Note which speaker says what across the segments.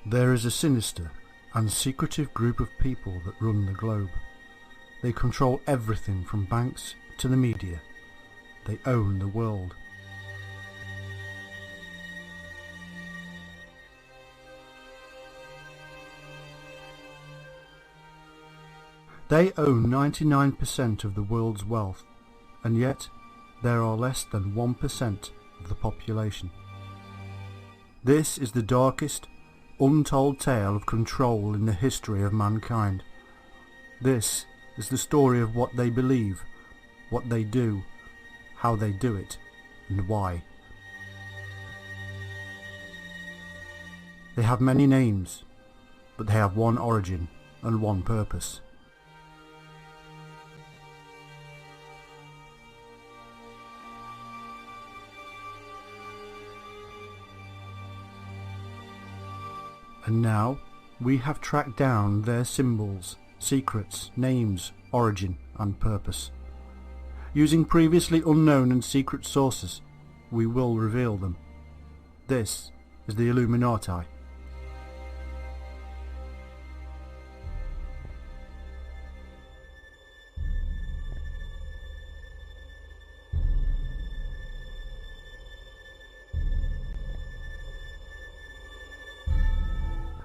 Speaker 1: There is a sinister and secretive group of people that run the globe. They control everything from banks to the media. They own the world. They own 99% of the world's wealth, and yet there are less than 1% of the population. This is the darkest, untold tale of control in the history of mankind. This is the story of what they believe, what they do, how they do it, and why. They have many names, but they have one origin and one purpose. And now we have tracked down their symbols, secrets, names, origin and purpose. Using previously unknown and secret sources, we will reveal them. This is the Illuminati.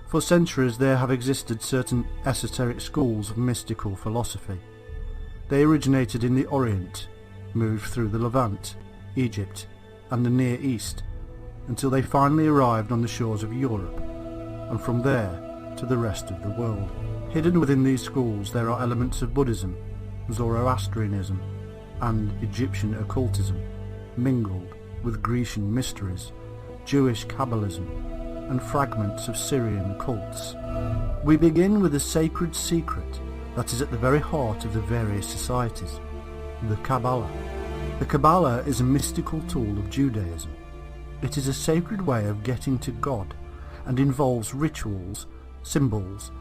Speaker 1: For centuries there have existed certain esoteric schools of mystical philosophy. They originated in the Orient, moved through the Levant, Egypt and the Near East, until they finally arrived on the shores of Europe, and from there to the rest of the world. Hidden within these schools there are elements of Buddhism, Zoroastrianism and Egyptian occultism, mingled with Grecian mysteries, Jewish Kabbalism and fragments of Syrian cults. We begin with a sacred secret that is at the very heart of the various societies, the Kabbalah. The Kabbalah is a mystical tool of Judaism. It is a sacred way of getting to God and involves rituals, symbols,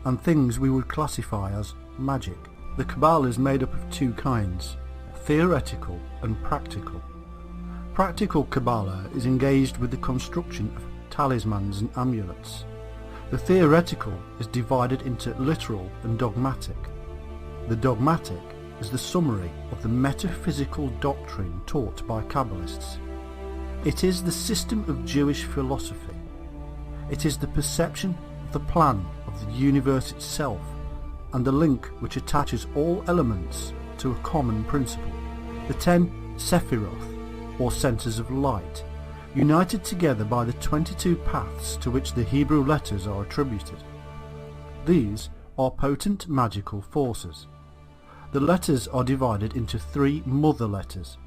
Speaker 1: and things we would classify as magic. The Kabbalah is made up of two kinds, theoretical and practical. Practical Kabbalah is engaged with the construction of talismans and amulets. The theoretical is divided into literal and dogmatic. The dogmatic is the summary of the metaphysical doctrine taught by Kabbalists. It is the system of Jewish philosophy. It is the perception of the plan of the universe itself and the link which attaches all elements to a common principle. The 10 Sephiroth, or centers of light, united together by the 22 paths to which the Hebrew letters are attributed. These are potent magical forces. The letters are divided into 3 mother letters,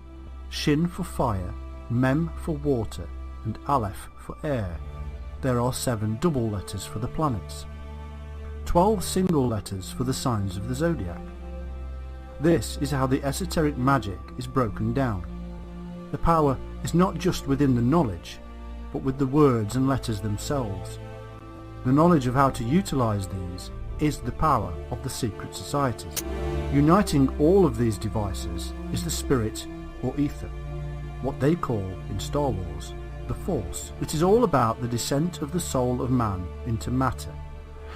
Speaker 1: Shin for fire, Mem for water, and Aleph for air. There are 7 double letters for the planets, 12 single letters for the signs of the zodiac. This is how the esoteric magic is broken down. The power is not just within the knowledge, but with the words and letters themselves. The knowledge of how to utilize these is the power of the secret societies. Uniting all of these devices is the spirit or ether, what they call in Star Wars the Force. It is all about the descent of the soul of man into matter,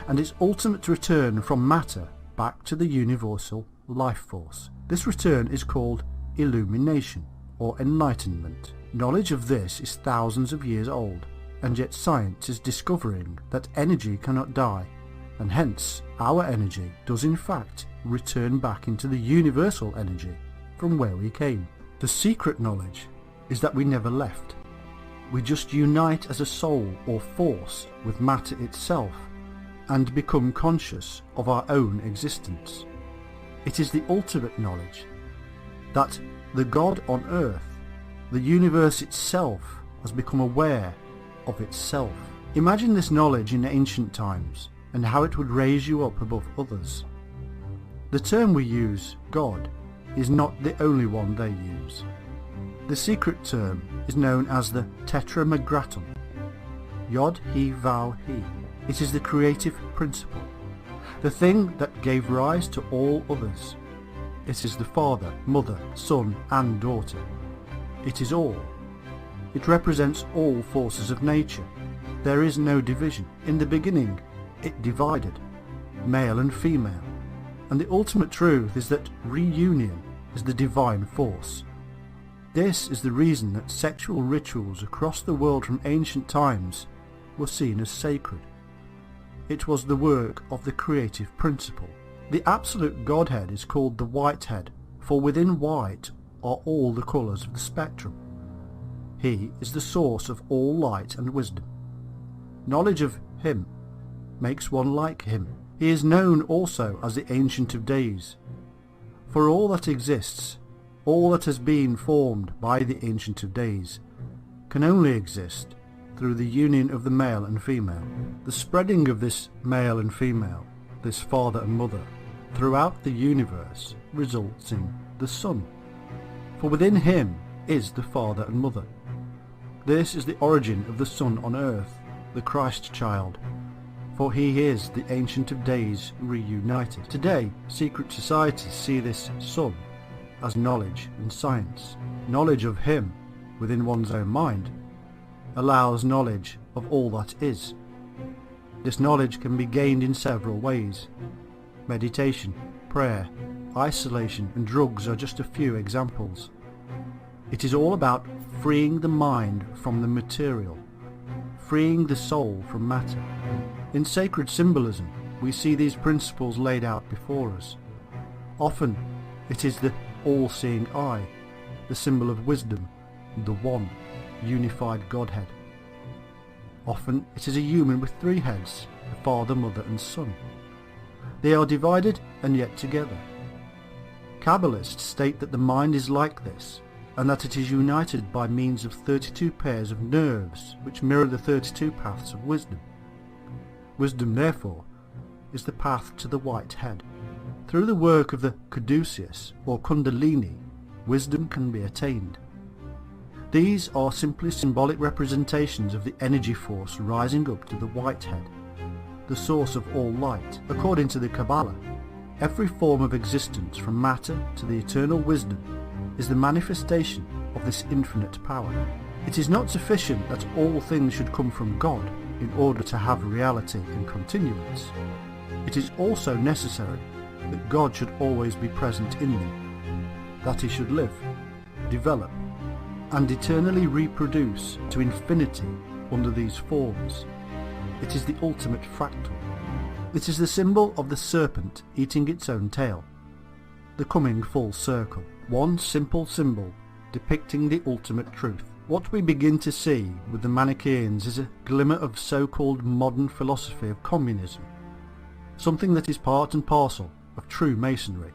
Speaker 1: and its ultimate return from matter back to the universal life force. This return is called illumination, or enlightenment. Knowledge of this is thousands of years old, and yet science is discovering that energy cannot die, and hence our energy does in fact return back into the universal energy from where we came. The secret knowledge is that we never left. We just unite as a soul or force with matter itself and become conscious of our own existence. It is the ultimate knowledge that the God on earth, the universe itself, has become aware of itself. Imagine this knowledge in ancient times and how it would raise you up above others. The term we use, God, is not the only one they use. The secret term is known as the Tetramagratum, Yod, He, Vav, He. It is the creative principle, the thing that gave rise to all others. It is the Father, Mother, Son and Daughter. It is all. It represents all forces of nature, there is no division. In the beginning, it divided, male and female, and the ultimate truth is that reunion is the divine force. This is the reason that sexual rituals across the world from ancient times were seen as sacred. It was the work of the creative principle. The absolute Godhead is called the Whitehead, for within white are all the colours of the spectrum. He is the source of all light and wisdom. Knowledge of him makes one like him. He is known also as the Ancient of Days. For all that exists, all that has been formed by the Ancient of Days, can only exist through the union of the male and female. The spreading of this male and female, this father and mother, throughout the universe results in the Son. For within him is the father and mother. This is the origin of the Son on earth, the Christ child, for he is the Ancient of Days reunited. Today, secret societies see this Son as knowledge and science. Knowledge of him within one's own mind allows knowledge of all that is. This knowledge can be gained in several ways. Meditation, prayer, isolation and drugs are just a few examples. It is all about freeing the mind from the material, freeing the soul from matter. In sacred symbolism, we see these principles laid out before us. Often, it is the all-seeing eye, the symbol of wisdom, the one, unified Godhead. Often, it is a human with three heads, the Father, Mother and Son. They are divided and yet together. Kabbalists state that the mind is like this, and that it is united by means of 32 pairs of nerves which mirror the 32 paths of wisdom. Wisdom, therefore, is the path to the white head. Through the work of the Caduceus or Kundalini, wisdom can be attained. These are simply symbolic representations of the energy force rising up to the white head, the source of all light. According to the Kabbalah, every form of existence from matter to the eternal wisdom is the manifestation of this infinite power. It is not sufficient that all things should come from God in order to have reality and continuance. It is also necessary that God should always be present in them, that he should live, develop, and eternally reproduce to infinity under these forms. It is the ultimate fractal. It is the symbol of the serpent eating its own tail, the coming full circle. One simple symbol depicting the ultimate truth. What we begin to see with the Manichaeans is a glimmer of so-called modern philosophy of communism, something that is part and parcel of true Masonry,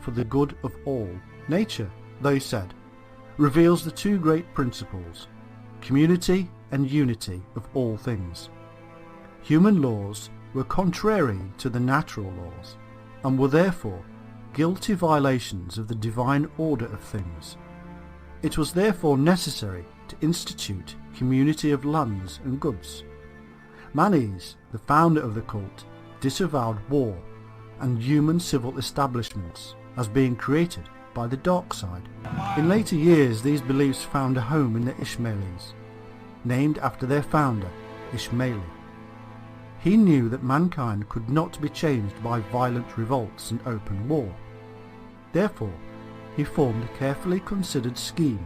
Speaker 1: for the good of all. Nature, they said, reveals the two great principles, community and unity of all things. Human laws were contrary to the natural laws, and were therefore guilty violations of the divine order of things. It was therefore necessary to institute community of lands and goods. Manes, the founder of the cult, disavowed war and human civil establishments as being created by the dark side. In later years, these beliefs found a home in the Ishmaelis, named after their founder, Ishmaeli. He knew that mankind could not be changed by violent revolts and open war. Therefore, he formed a carefully considered scheme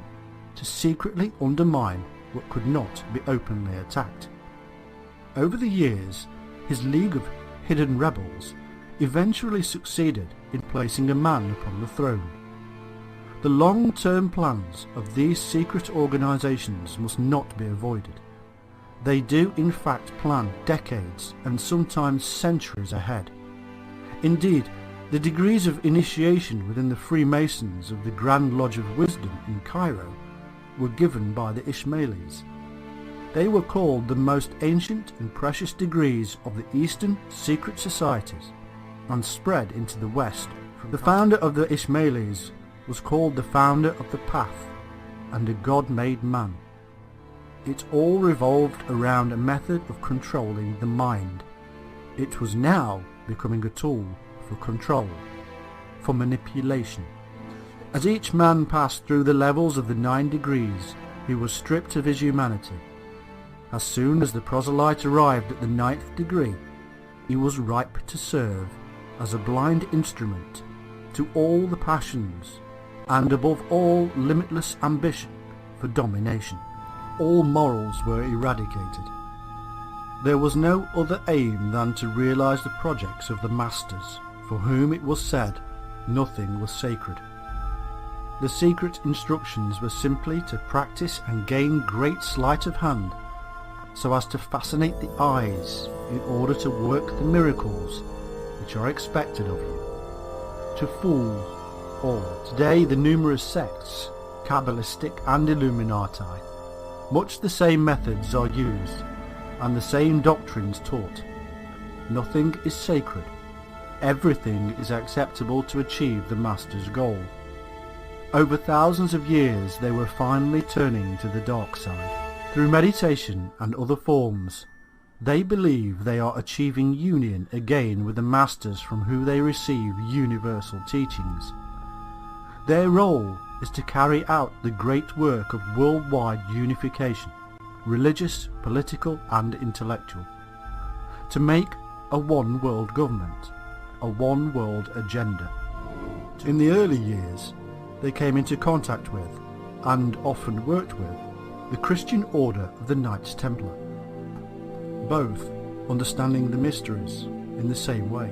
Speaker 1: to secretly undermine what could not be openly attacked. Over the years, his league of hidden rebels eventually succeeded in placing a man upon the throne. The long-term plans of these secret organizations must not be avoided. They do in fact plan decades and sometimes centuries ahead. Indeed, the degrees of initiation within the Freemasons of the Grand Lodge of Wisdom in Cairo were given by the Ishmaelis. They were called the most ancient and precious degrees of the Eastern secret societies and spread into the West. The founder of the Ishmaelis was called the founder of the path and a God-made man. It all revolved around a method of controlling the mind. It was now becoming a tool for control, for manipulation. As each man passed through the levels of the 9 degrees, he was stripped of his humanity. As soon as the proselyte arrived at the 9th degree, he was ripe to serve as a blind instrument to all the passions, and above all limitless ambition for domination. All morals were eradicated. There was no other aim than to realize the projects of the masters, for whom it was said nothing was sacred. The secret instructions were simply to practice and gain great sleight of hand, so as to fascinate the eyes in order to work the miracles which are expected of you, to fool all. Today the numerous sects, Kabbalistic and Illuminati, much the same methods are used and the same doctrines taught. Nothing is sacred. Everything is acceptable to achieve the master's goal. Over thousands of years they were finally turning to the dark side. Through meditation and other forms, they believe they are achieving union again with the masters from whom they receive universal teachings. Their role is to carry out the great work of worldwide unification, religious, political and intellectual, to make a one world government, a one world agenda. In the early years, they came into contact with, and often worked with, the Christian order of the Knights Templar, both understanding the mysteries in the same way.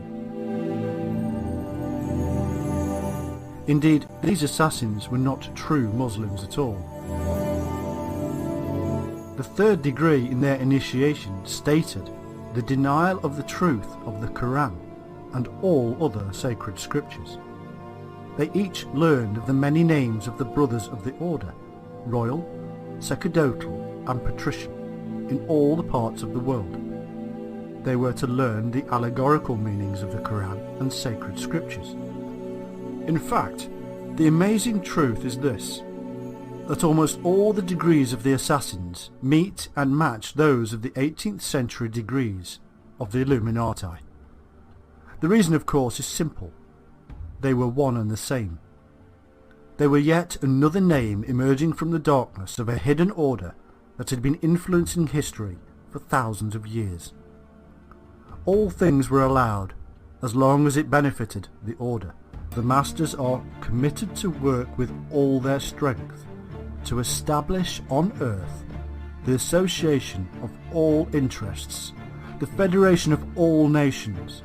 Speaker 1: Indeed, these assassins were not true Muslims at all. The 3rd degree in their initiation stated the denial of the truth of the Quran and all other sacred scriptures. They each learned of the many names of the brothers of the order, royal, sacerdotal and patrician, in all the parts of the world. They were to learn the allegorical meanings of the Quran and sacred scriptures. In fact, the amazing truth is this, that almost all the degrees of the assassins meet and match those of the 18th century degrees of the Illuminati. The reason, of course, is simple. They were one and the same. They were yet another name emerging from the darkness of a hidden order that had been influencing history for thousands of years. All things were allowed, as long as it benefited the order. The masters are committed to work with all their strength to establish on earth the association of all interests, the federation of all nations,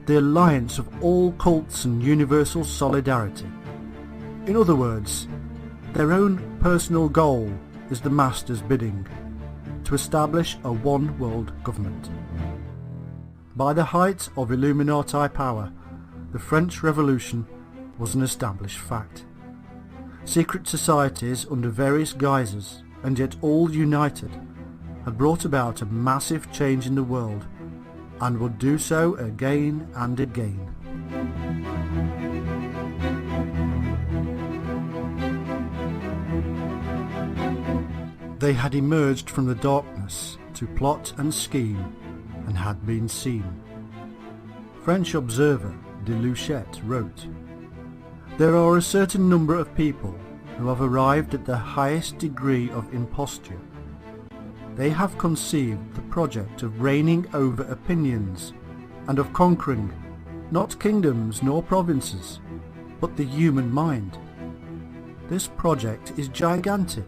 Speaker 1: the alliance of all cults and universal solidarity. In other words, their own personal goal is the master's bidding, to establish a one world government. By the height of Illuminati power, the French Revolution was an established fact. Secret societies under various guises, and yet all united, had brought about a massive change in the world, and would do so again and again. They had emerged from the darkness to plot and scheme, and had been seen. French observer de Luchette wrote, "There are a certain number of people who have arrived at the highest degree of imposture. They have conceived the project of reigning over opinions, and of conquering, not kingdoms nor provinces, but the human mind. This project is gigantic,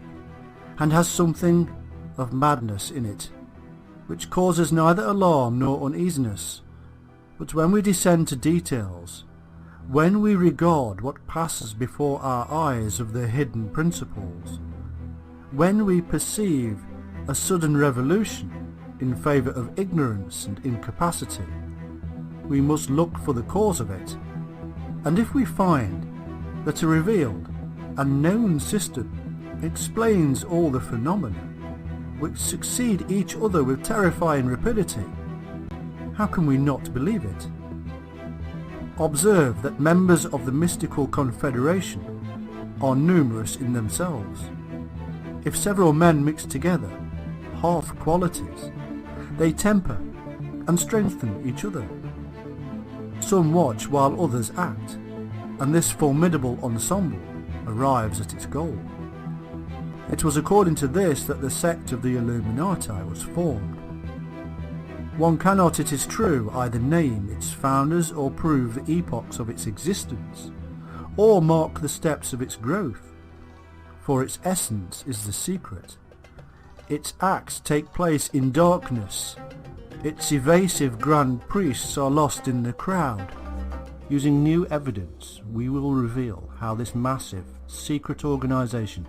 Speaker 1: and has something of madness in it, which causes neither alarm nor uneasiness. But when we descend to details, when we regard what passes before our eyes of their hidden principles, when we perceive a sudden revolution in favour of ignorance and incapacity, we must look for the cause of it, and if we find that a revealed and known system explains all the phenomena which succeed each other with terrifying rapidity, how can we not believe it? Observe that members of the mystical confederation are numerous in themselves. If several men mix together half qualities, they temper and strengthen each other. Some watch while others act, and this formidable ensemble arrives at its goal. It was according to this that the sect of the Illuminati was formed. One cannot, it is true, either name its founders or prove the epochs of its existence, or mark the steps of its growth, for its essence is the secret. Its acts take place in darkness. Its evasive grand priests are lost in the crowd. Using new evidence, we will reveal how this massive, secret organization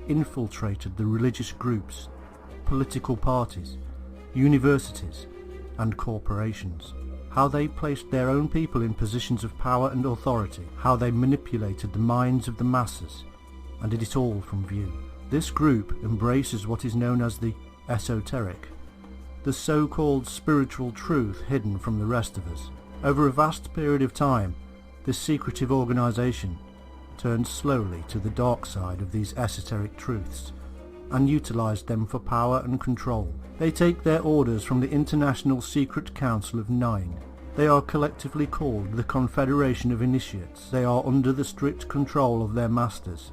Speaker 1: infiltrated the religious groups, political parties, universities, and corporations. How they placed their own people in positions of power and authority. How they manipulated the minds of the masses, and did it all from view. This group embraces what is known as the esoteric, the so-called spiritual truth hidden from the rest of us. Over a vast period of time, this secretive organization turned slowly to the dark side of these esoteric truths and utilized them for power and control. They take their orders from the International Secret Council of Nine. They are collectively called the Confederation of Initiates. They are under the strict control of their masters,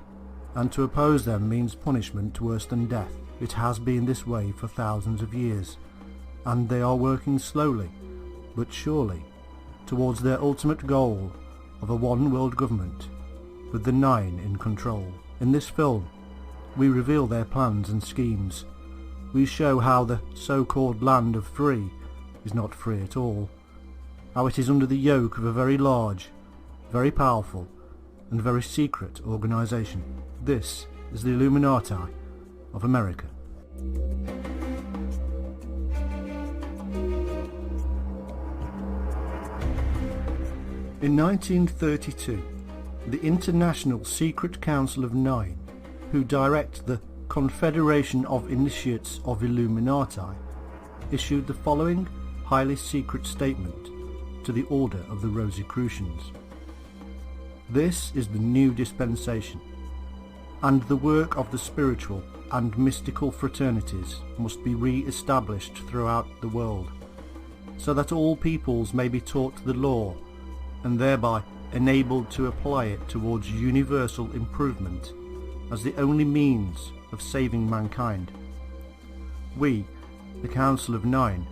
Speaker 1: and to oppose them means punishment worse than death. It has been this way for thousands of years, and they are working slowly, but surely, towards their ultimate goal of a one-world government, with the Nine in control. In this film, we reveal their plans and schemes. We show how the so-called land of free is not free at all, how it is under the yoke of a very large, very powerful, and very secret organization. This is the Illuminati of America. In 1932, the International Secret Council of Nine, who direct the Confederation of Initiates of Illuminati, issued the following highly secret statement to the Order of the Rosicrucians. This is the new dispensation, and the work of the spiritual and mystical fraternities must be re-established throughout the world, so that all peoples may be taught the law, and thereby enabled to apply it towards universal improvement as the only means of saving mankind. We, the Council of Nine,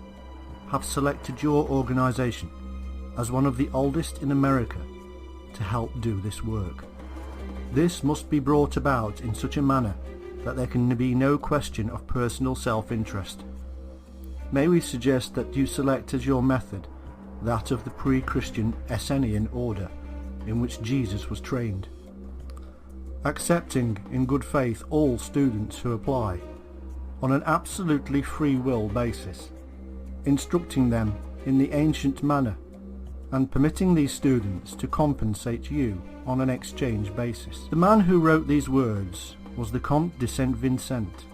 Speaker 1: have selected your organization as one of the oldest in America to help do this work. This must be brought about in such a manner that there can be no question of personal self-interest. May we suggest that you select as your method that of the pre-Christian Essenian order in which Jesus was trained, accepting in good faith all students who apply on an absolutely free will basis, instructing them in the ancient manner, and permitting these students to compensate you on an exchange basis. The man who wrote these words was the Comte de Saint Vincent,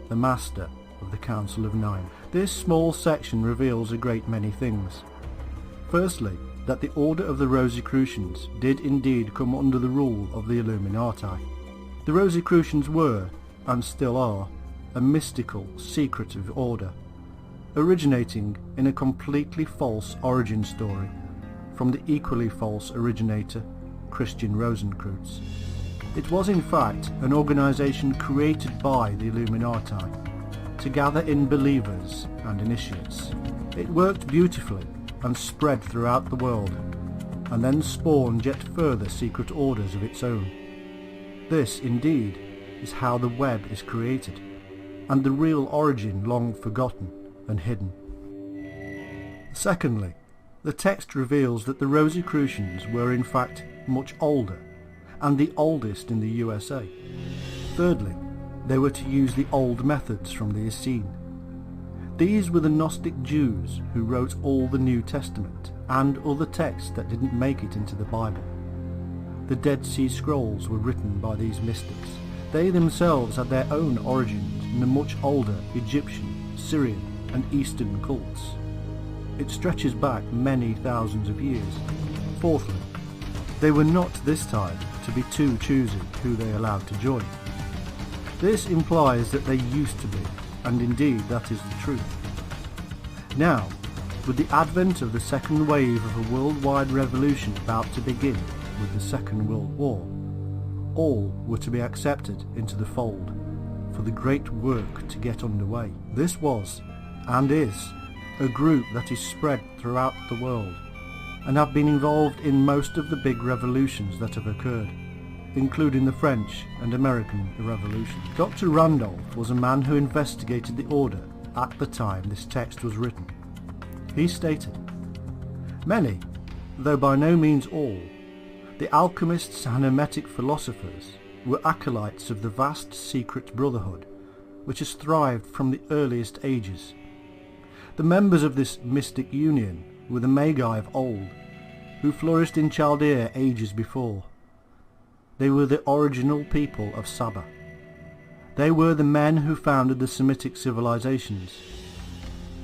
Speaker 1: the master of the Council of Nine. This small section reveals a great many things. Firstly, that the Order of the Rosicrucians did indeed come under the rule of the Illuminati. The Rosicrucians were, and still are, a mystical, secretive order, originating in a completely false origin story from the equally false originator, Christian Rosencreutz. It was in fact an organization created by the Illuminati to gather in believers and initiates. It worked beautifully and spread throughout the world, and then spawned yet further secret orders of its own. This, indeed, is how the web is created, and the real origin long forgotten and hidden. Secondly, the text reveals that the Rosicrucians were in fact much older, and the oldest in the USA. Thirdly, they were to use the old methods from the Essene. These were the Gnostic Jews who wrote all the New Testament and other texts that didn't make it into the Bible. The Dead Sea Scrolls were written by these mystics. They themselves had their own origins in the much older Egyptian, Syrian and Eastern cults. It stretches back many thousands of years. Fourthly, they were not this time to be too choosy who they allowed to join. This implies that they used to be, and indeed that is the truth. Now, with the advent of the second wave of a worldwide revolution about to begin with the Second World War, all were to be accepted into the fold, for the great work to get underway. This was, and is, a group that is spread throughout the world and have been involved in most of the big revolutions that have occurred, including the French and American Revolution. Dr. Randolph was a man who investigated the order at the time this text was written. He stated, "Many, though by no means all, the alchemists and hermetic philosophers were acolytes of the vast secret brotherhood which has thrived from the earliest ages. The members of this mystic union were the Magi of old, who flourished in Chaldea ages before. They were the original people of Saba. They were the men who founded the Semitic civilizations.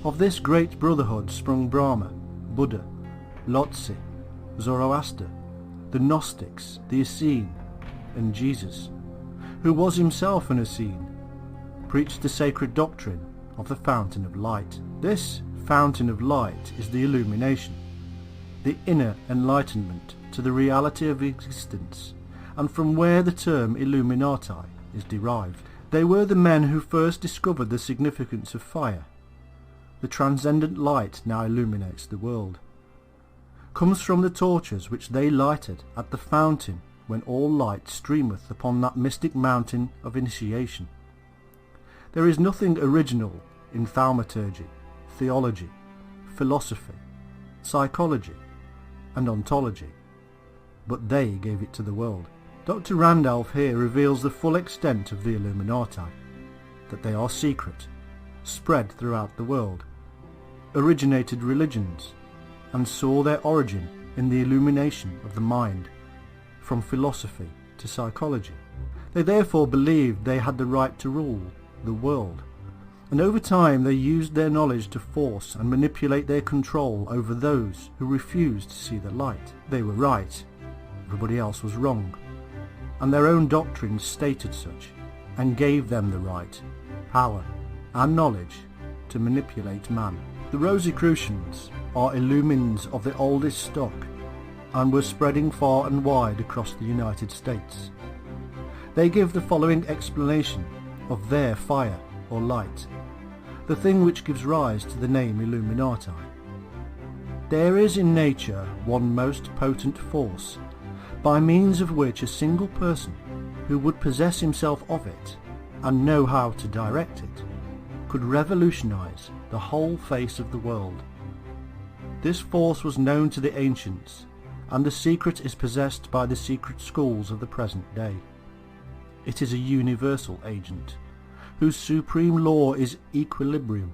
Speaker 1: Of this great brotherhood sprung Brahma, Buddha, Lhotse, Zoroaster, the Gnostics, the Essene, and Jesus, who was himself an Essene, preached the sacred doctrine of the Fountain of Light. This Fountain of Light is the illumination, the inner enlightenment to the reality of existence, and from where the term Illuminati is derived. They were the men who first discovered the significance of fire. The transcendent light now illuminates the world. Comes from the torches which they lighted at the fountain when all light streameth upon that mystic mountain of initiation. There is nothing original in thaumaturgy, theology, philosophy, psychology, and ontology, but they gave it to the world." Dr. Randolph here reveals the full extent of the Illuminati, that they are secret, spread throughout the world, originated religions, and saw their origin in the illumination of the mind, from philosophy to psychology. They therefore believed they had the right to rule the world, and over time they used their knowledge to force and manipulate their control over those who refused to see the light. They were right, everybody else was wrong, and their own doctrines stated such, and gave them the right, power, and knowledge to manipulate man. The Rosicrucians are illumines of the oldest stock, and were spreading far and wide across the United States. They give the following explanation of their fire or light, the thing which gives rise to the name Illuminati. There is in nature one most potent force, by means of which a single person who would possess himself of it and know how to direct it could revolutionize the whole face of the world. This force was known to the ancients, and the secret is possessed by the secret schools of the present day. It is a universal agent, whose supreme law is equilibrium,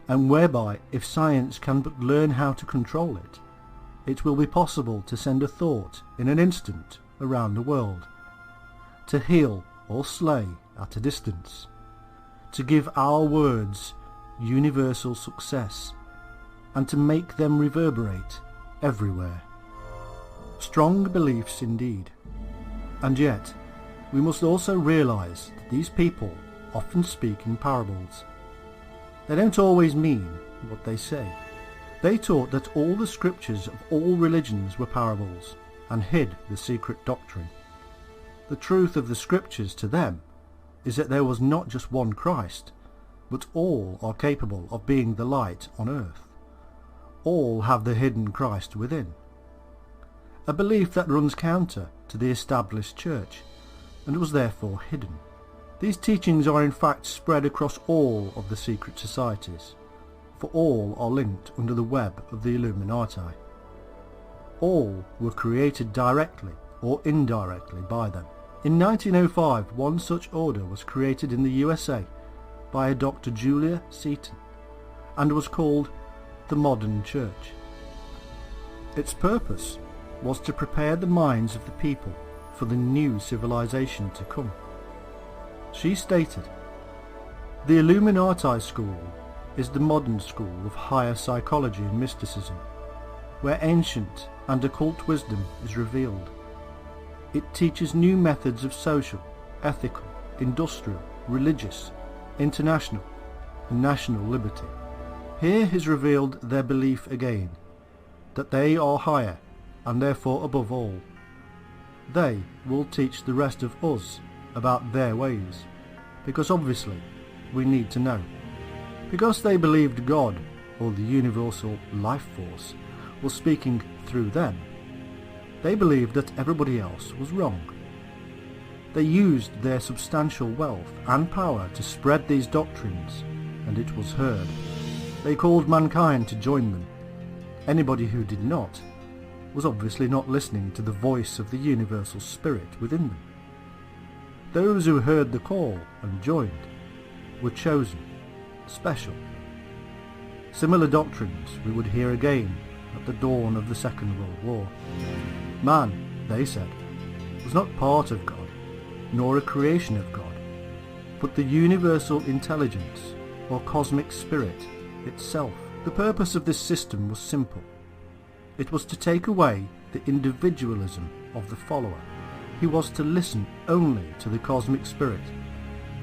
Speaker 1: and whereby, if science can but learn how to control it, it will be possible to send a thought in an instant around the world, to heal or slay at a distance, to give our words universal success, and to make them reverberate everywhere. Strong beliefs indeed. And yet, we must also realize that these people often speak in parables. They don't always mean what they say. They taught that all the scriptures of all religions were parables, and hid the secret doctrine. The truth of the scriptures to them is that there was not just one Christ, but all are capable of being the light on earth. All have the hidden Christ within. A belief that runs counter to the established church, and was therefore hidden. These teachings are in fact spread across all of the secret societies, for all are linked under the web of the Illuminati. All were created directly or indirectly by them. In 1905, one such order was created in the USA by a Dr. Julia Seton, and was called the Modern Church. Its purpose was to prepare the minds of the people for the new civilization to come. She stated, "The Illuminati school is the modern school of higher psychology and mysticism, where ancient and occult wisdom is revealed. It teaches new methods of social, ethical, industrial, religious, international, and national liberty. Here is revealed their belief again, that they are higher and therefore above all. They will teach the rest of us about their ways. because obviously we need to know. Because they believed God, or the universal life force, was speaking through them, they believed that everybody else was wrong. They used their substantial wealth and power to spread these doctrines, and it was heard. They called mankind to join them. Anybody who did not was obviously not listening to the voice of the universal spirit within them. Those who heard the call and joined were chosen, special. Similar doctrines we would hear again at the dawn of the Second World War. Man, they said, was not part of God, nor a creation of God, but the universal intelligence, or cosmic spirit, itself. The purpose of this system was simple. It was to take away the individualism of the follower. He was to listen only to the cosmic spirit,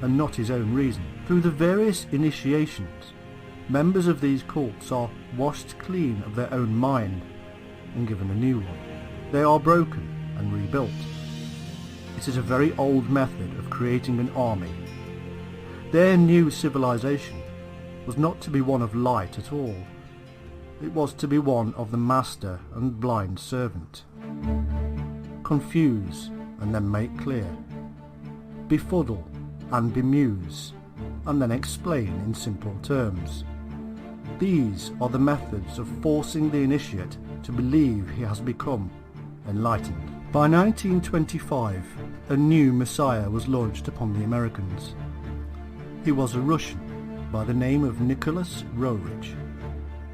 Speaker 1: and not his own reason. Through the various initiations, members of these cults are washed clean of their own mind and given a new one. They are broken and rebuilt. It is a very old method of creating an army. Their new civilization was not to be one of light at all. It was to be one of the master and blind servant. Confuse and then make clear. Befuddle and bemuse, and then explain in simple terms. These are the methods of forcing the initiate to believe he has become enlightened. By 1925, a new messiah was launched upon the Americans. He was a Russian by the name of Nicholas Roerich,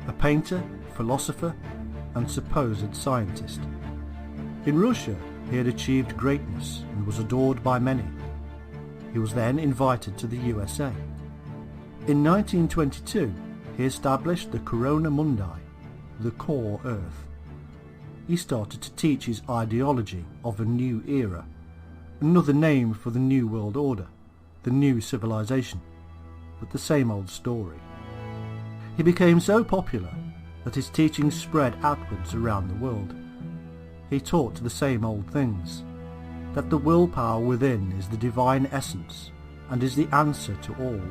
Speaker 1: a painter, philosopher, and supposed scientist. In Russia, he had achieved greatness and was adored by many. He was then invited to the USA. In 1922, he established the Corona Mundi, the core Earth. He started to teach his ideology of a new era, another name for the New World Order, the new civilization, but the same old story. He became so popular that his teachings spread outwards around the world. He taught the same old things, that the willpower within is the divine essence and is the answer to all.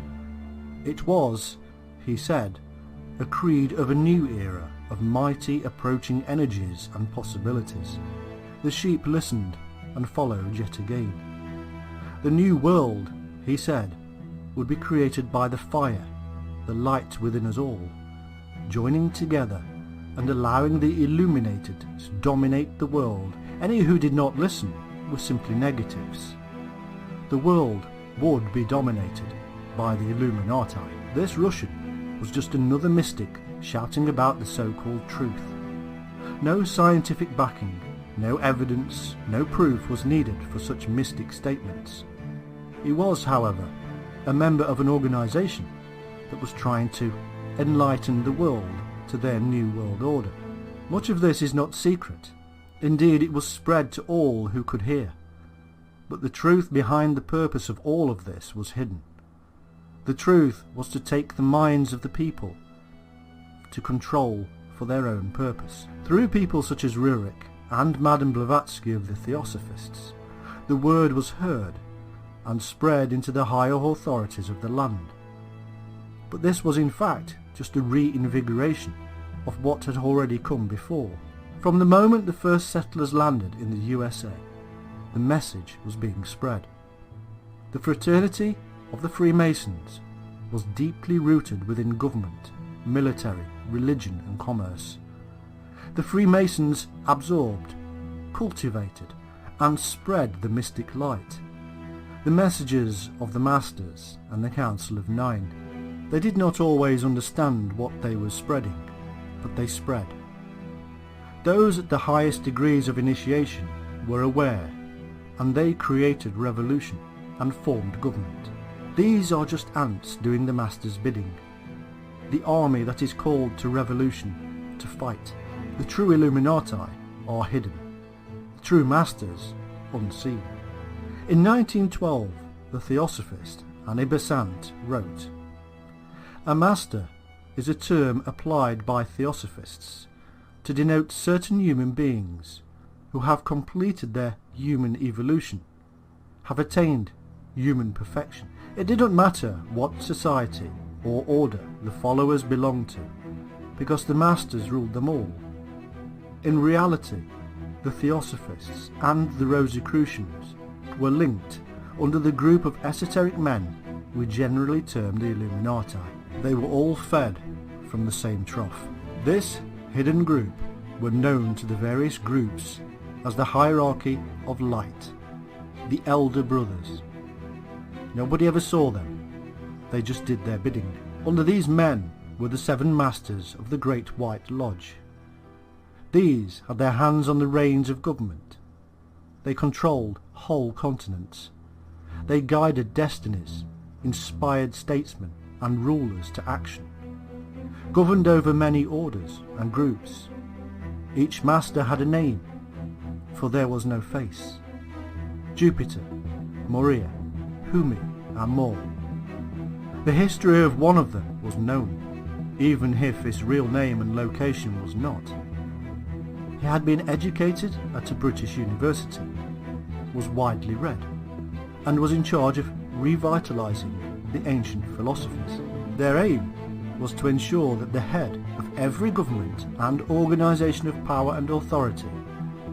Speaker 1: It was, he said, a creed of a new era of mighty approaching energies and possibilities. The sheep listened and followed yet again. The new world, he said, would be created by the fire, the light within us all, joining together and allowing the illuminated to dominate the world. Any who did not listen were simply negatives. The world would be dominated by the Illuminati. This Russian was just another mystic shouting about the so-called truth. No scientific backing, no evidence, no proof was needed for such mystic statements. He was, however, a member of an organization that was trying to enlighten the world to their new world order. Much of this is not secret. Indeed, it was spread to all who could hear. But the truth behind the purpose of all of this was hidden. The truth was to take the minds of the people to control for their own purpose. Through people such as Rurik and Madame Blavatsky of the Theosophists, the word was heard and spread into the higher authorities of the land. But this was in fact just a reinvigoration of what had already come before. From the moment the first settlers landed in the USA, the message was being spread. The fraternity of the Freemasons was deeply rooted within government, military, religion and commerce. The Freemasons absorbed, cultivated and spread the mystic light, the messages of the Masters and the Council of Nine. They did not always understand what they were spreading, but they spread. Those at the highest degrees of initiation were aware, and they created revolution and formed government. These are just ants doing the Master's bidding, the army that is called to revolution, to fight. The true Illuminati are hidden, the true Masters unseen. In 1912, the Theosophist Annie Besant wrote, "A Master is a term applied by Theosophists to denote certain human beings who have completed their human evolution, have attained human perfection. It didn't matter what society or order the followers belonged to, because the masters ruled them all. In reality, the Theosophists and the Rosicrucians were linked under the group of esoteric men we generally term the Illuminati. They were all fed from the same trough. This hidden group were known to the various groups as the Hierarchy of Light, the Elder Brothers. Nobody ever saw them, they just did their bidding. Under these men were the 7 masters of the Great White Lodge. These had their hands on the reins of government. They controlled whole continents. They guided destinies, inspired statesmen and rulers to action, governed over many orders and groups. Each master had a name, for there was no face. Jupiter, Moria, Humi and more. The history of one of them was known, even if his real name and location was not. He had been educated at a British university, was widely read, and was in charge of revitalising the ancient philosophies. Their aim was to ensure that the head of every government and organisation of power and authority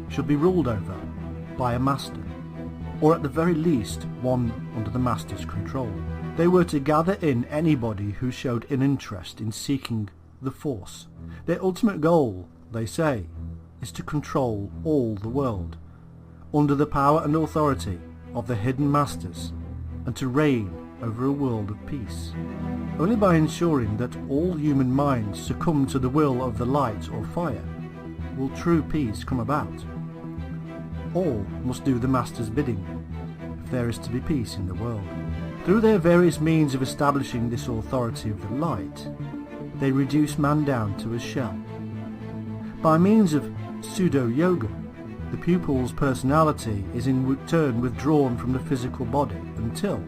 Speaker 1: should be ruled over by a master, or at the very least one under the master's control. They were to gather in anybody who showed an interest in seeking the force. Their ultimate goal, they say, is to control all the world under the power and authority of the hidden masters, and to reign over a world of peace. Only by ensuring that all human minds succumb to the will of the light or fire will true peace come about. All must do the master's bidding if there is to be peace in the world. Through their various means of establishing this authority of the light, they reduce man down to a shell. By means of pseudo-yoga, the pupil's personality is in turn withdrawn from the physical body until,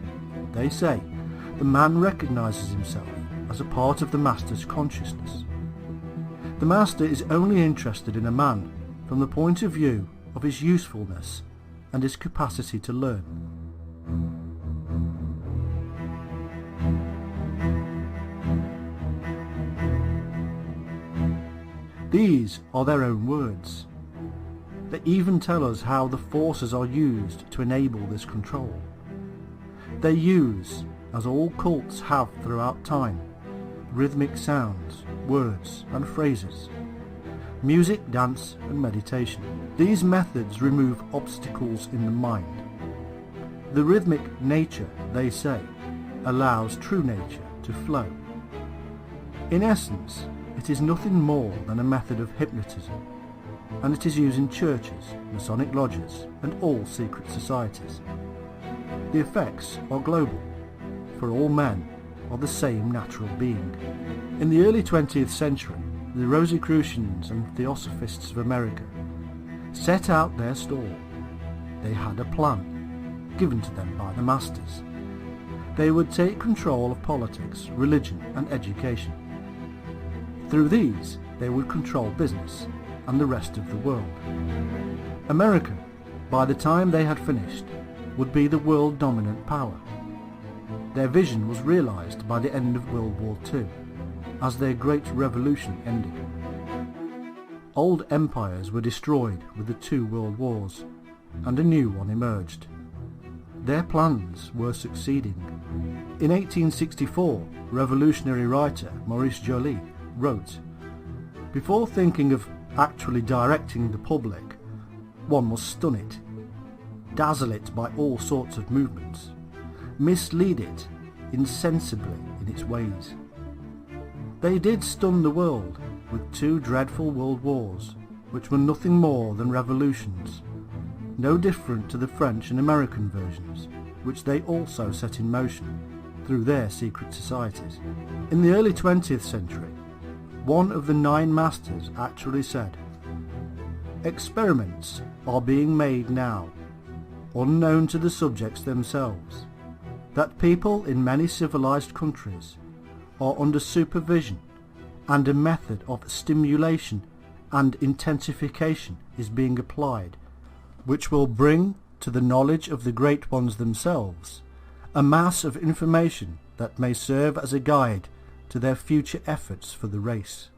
Speaker 1: they say, the man recognises himself as a part of the master's consciousness. The master is only interested in a man from the point of view of his usefulness and his capacity to learn. These are their own words. They even tell us how the forces are used to enable this control. They use, as all cults have throughout time, rhythmic sounds, words and phrases, music, dance and meditation. These methods remove obstacles in the mind. The rhythmic nature, they say, allows true nature to flow. In essence, it is nothing more than a method of hypnotism, and it is used in churches, Masonic lodges and all secret societies. The effects are global, for all men are the same natural being. In the early 20th century, the Rosicrucians and Theosophists of America set out their stall. They had a plan, given to them by the masters. They would take control of politics, religion and education. Through these, they would control business and the rest of the world. America, by the time they had finished, would be the world dominant power. Their vision was realised by the end of World War II, as their Great Revolution ended. Old empires were destroyed with the 2 world wars, and a new one emerged. Their plans were succeeding. In 1864, revolutionary writer Maurice Joly wrote, "Before thinking of actually directing the public, one must stun it, dazzle it by all sorts of movements, mislead it insensibly in its ways." They did stun the world with 2 dreadful world wars, which were nothing more than revolutions, no different to the French and American versions, which they also set in motion through their secret societies. In the early 20th century, one of the 9 masters actually said, "Experiments are being made now, unknown to the subjects themselves, that people in many civilized countries are under supervision, and a method of stimulation and intensification is being applied, which will bring to the knowledge of the great ones themselves a mass of information that may serve as a guide to their future efforts for the race.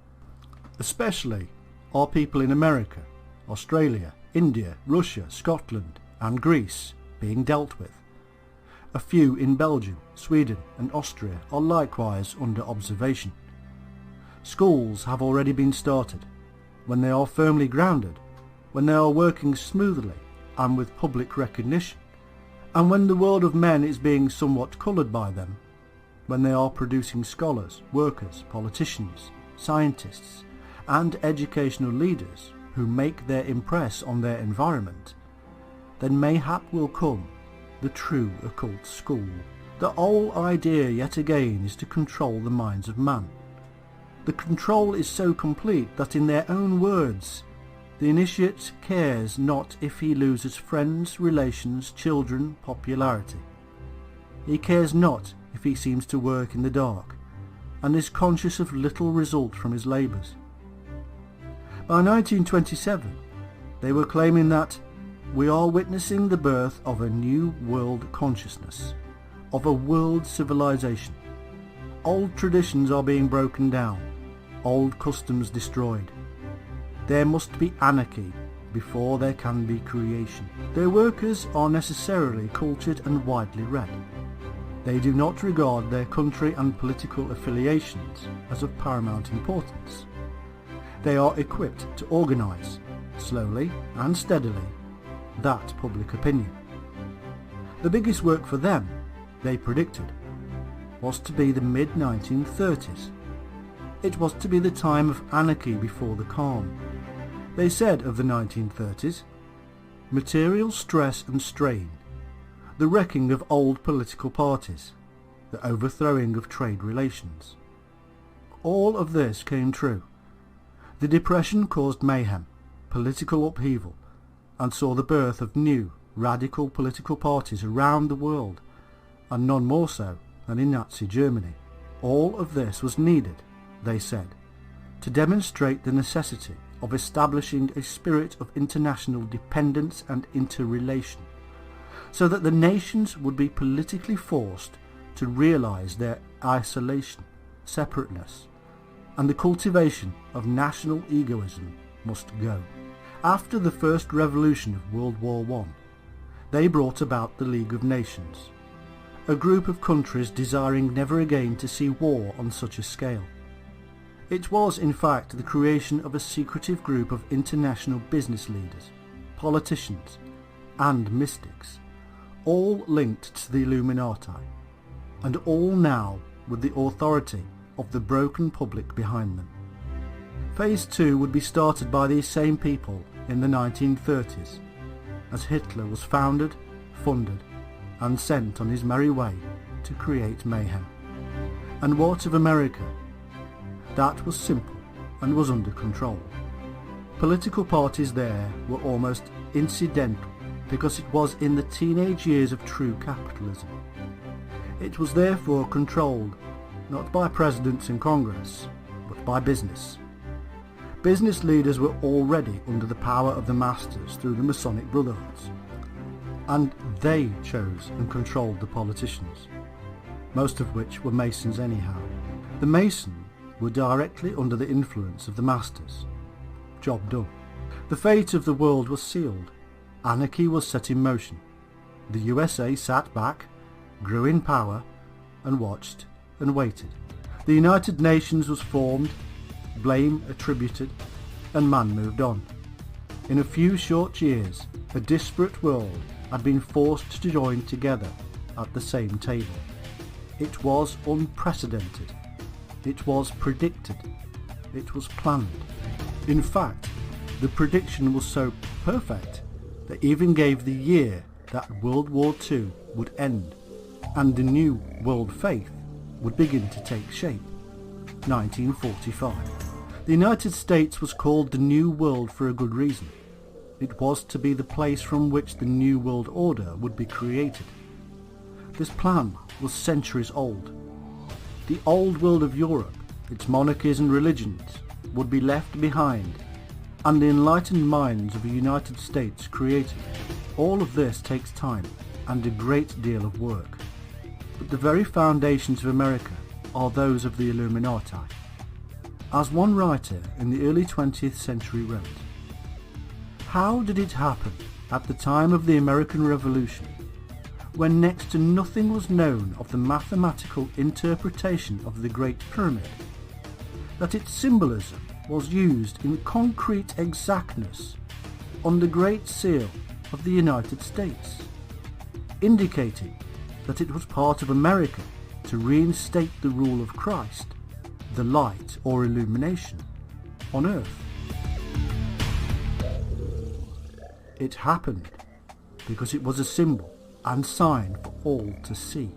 Speaker 1: Especially are people in America, Australia, India, Russia, Scotland and Greece being dealt with. A few in Belgium, Sweden and Austria are likewise under observation. Schools have already been started. When they are firmly grounded, when they are working smoothly and with public recognition, and when the world of men is being somewhat coloured by them, when they are producing scholars, workers, politicians, scientists and educational leaders who make their impress on their environment, then mayhap will come the true occult school. The whole idea yet again is to control the minds of man. The control is so complete that in their own words, the initiate cares not if he loses friends, relations, children, popularity. He cares not if he seems to work in the dark, and is conscious of little result from his labours. By 1927, they were claiming that we are witnessing the birth of a new world consciousness, of a world civilization. Old traditions are being broken down, old customs destroyed. There must be anarchy before there can be creation. Their workers are necessarily cultured and widely read. They do not regard their country and political affiliations as of paramount importance. They are equipped to organise, slowly and steadily, that public opinion. The biggest work for them, they predicted, was to be the mid-1930s. It was to be the time of anarchy before the calm. They said of the 1930s, material stress and strain, the wrecking of old political parties, the overthrowing of trade relations. All of this came true. The Depression caused mayhem, political upheaval, and saw the birth of new, radical political parties around the world, and none more so than in Nazi Germany. All of this was needed, they said, to demonstrate the necessity of establishing a spirit of international dependence and interrelation, so that the nations would be politically forced to realise their isolation, separateness, and the cultivation of national egoism must go. After the first revolution of World War I, they brought about the League of Nations, a group of countries desiring never again to see war on such a scale. It was in fact the creation of a secretive group of international business leaders, politicians and mystics, all linked to the Illuminati, and all now with the authority of the broken public behind them. Phase 2 would be started by these same people in the 1930s, as Hitler was founded, funded and sent on his merry way to create mayhem. And what of America? That was simple and was under control. Political parties there were almost incidental because it was in the teenage years of true capitalism. It was therefore controlled not by presidents and Congress, but by business. Business leaders were already under the power of the masters through the Masonic brotherhoods, and they chose and controlled the politicians, most of which were Masons anyhow. The Masons were directly under the influence of the masters. Job done. The fate of the world was sealed. Anarchy was set in motion. The USA sat back, grew in power, and watched and waited. The United Nations was formed, blame attributed, and man moved on. In a few short years, a disparate world had been forced to join together at the same table. It was unprecedented. It was predicted. It was planned. In fact, the prediction was so perfect that even gave the year that World War II would end and the new world faith would begin to take shape. 1945. The United States was called the New World for a good reason. It was to be the place from which the New World Order would be created. This plan was centuries old. The old world of Europe, its monarchies and religions, would be left behind, and the enlightened minds of the United States created. All of this takes time and a great deal of work. but the very foundations of America are those of the Illuminati. As one writer in the early 20th century wrote, "How did it happen at the time of the American Revolution, when next to nothing was known of the mathematical interpretation of the Great Pyramid, that its symbolism was used in concrete exactness on the Great Seal of the United States, indicating that it was part of America to reinstate the rule of Christ, the light or illumination, on earth. It happened because it was a symbol and sign for all to see,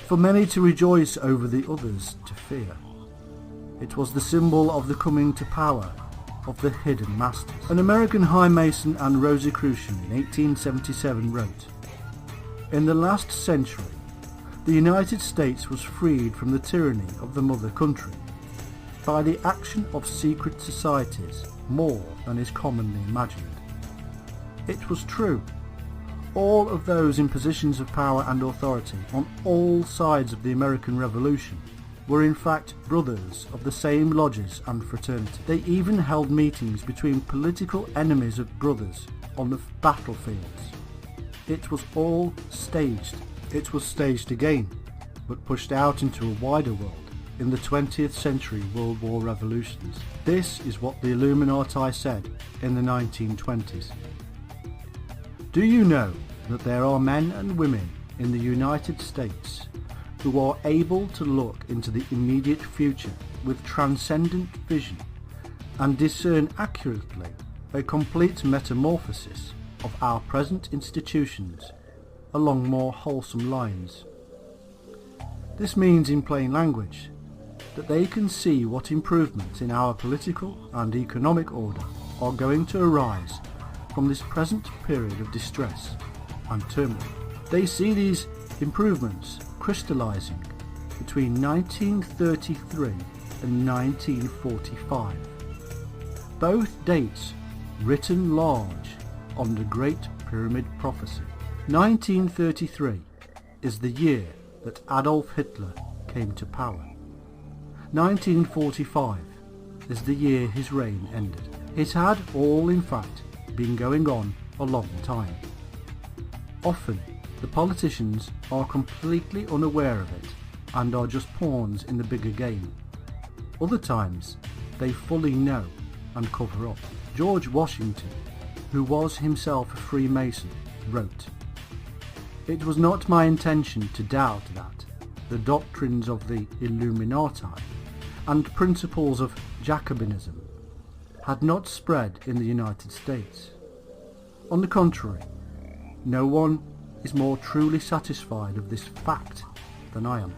Speaker 1: for many to rejoice over the others to fear. It was the symbol of the coming to power of the hidden masters." An American High Mason and Rosicrucian in 1877 wrote, "In the last century, the United States was freed from the tyranny of the mother country by the action of secret societies more than is commonly imagined." It was true. All of those in positions of power and authority on all sides of the American Revolution were in fact brothers of the same lodges and fraternity. They even held meetings between political enemies of brothers on the battlefields. It was all staged. It was staged again, but pushed out into a wider world in the 20th century World War revolutions. This is what the Illuminati said in the 1920s. "Do you know that there are men and women in the United States who are able to look into the immediate future with transcendent vision and discern accurately a complete metamorphosis of our present institutions along more wholesome lines? This means, in plain language, that they can see what improvements in our political and economic order are going to arise from this present period of distress and turmoil. They see these improvements crystallizing between 1933 and 1945, both dates written large on the Great Pyramid Prophecy. 1933 is the year that Adolf Hitler came to power. 1945 is the year his reign ended. It had all, in fact, been going on a long time. Often, the politicians are completely unaware of it and are just pawns in the bigger game. Other times, they fully know and cover up. George Washington, who was himself a Freemason, wrote, "It was not my intention to doubt that the doctrines of the Illuminati and principles of Jacobinism had not spread in the United States. On the contrary, no one is more truly satisfied of this fact than I am."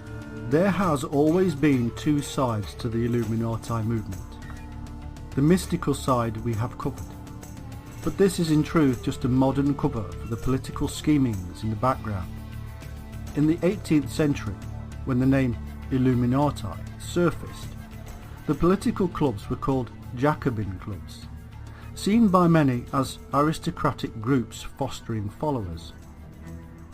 Speaker 1: There has always been two sides to the Illuminati movement. The mystical side we have covered, but this is in truth just a modern cover for the political schemings in the background. In the 18th century, when the name Illuminati surfaced, the political clubs were called Jacobin clubs, seen by many as aristocratic groups fostering followers.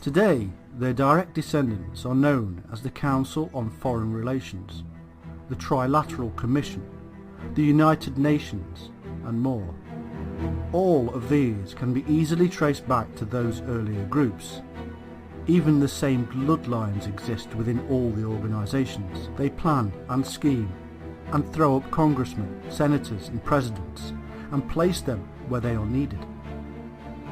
Speaker 1: Today, their direct descendants are known as the Council on Foreign Relations, the Trilateral Commission, the United Nations, and more. All of these can be easily traced back to those earlier groups. Even the same bloodlines exist within all the organisations. They plan and scheme and throw up congressmen, senators and presidents and place them where they are needed.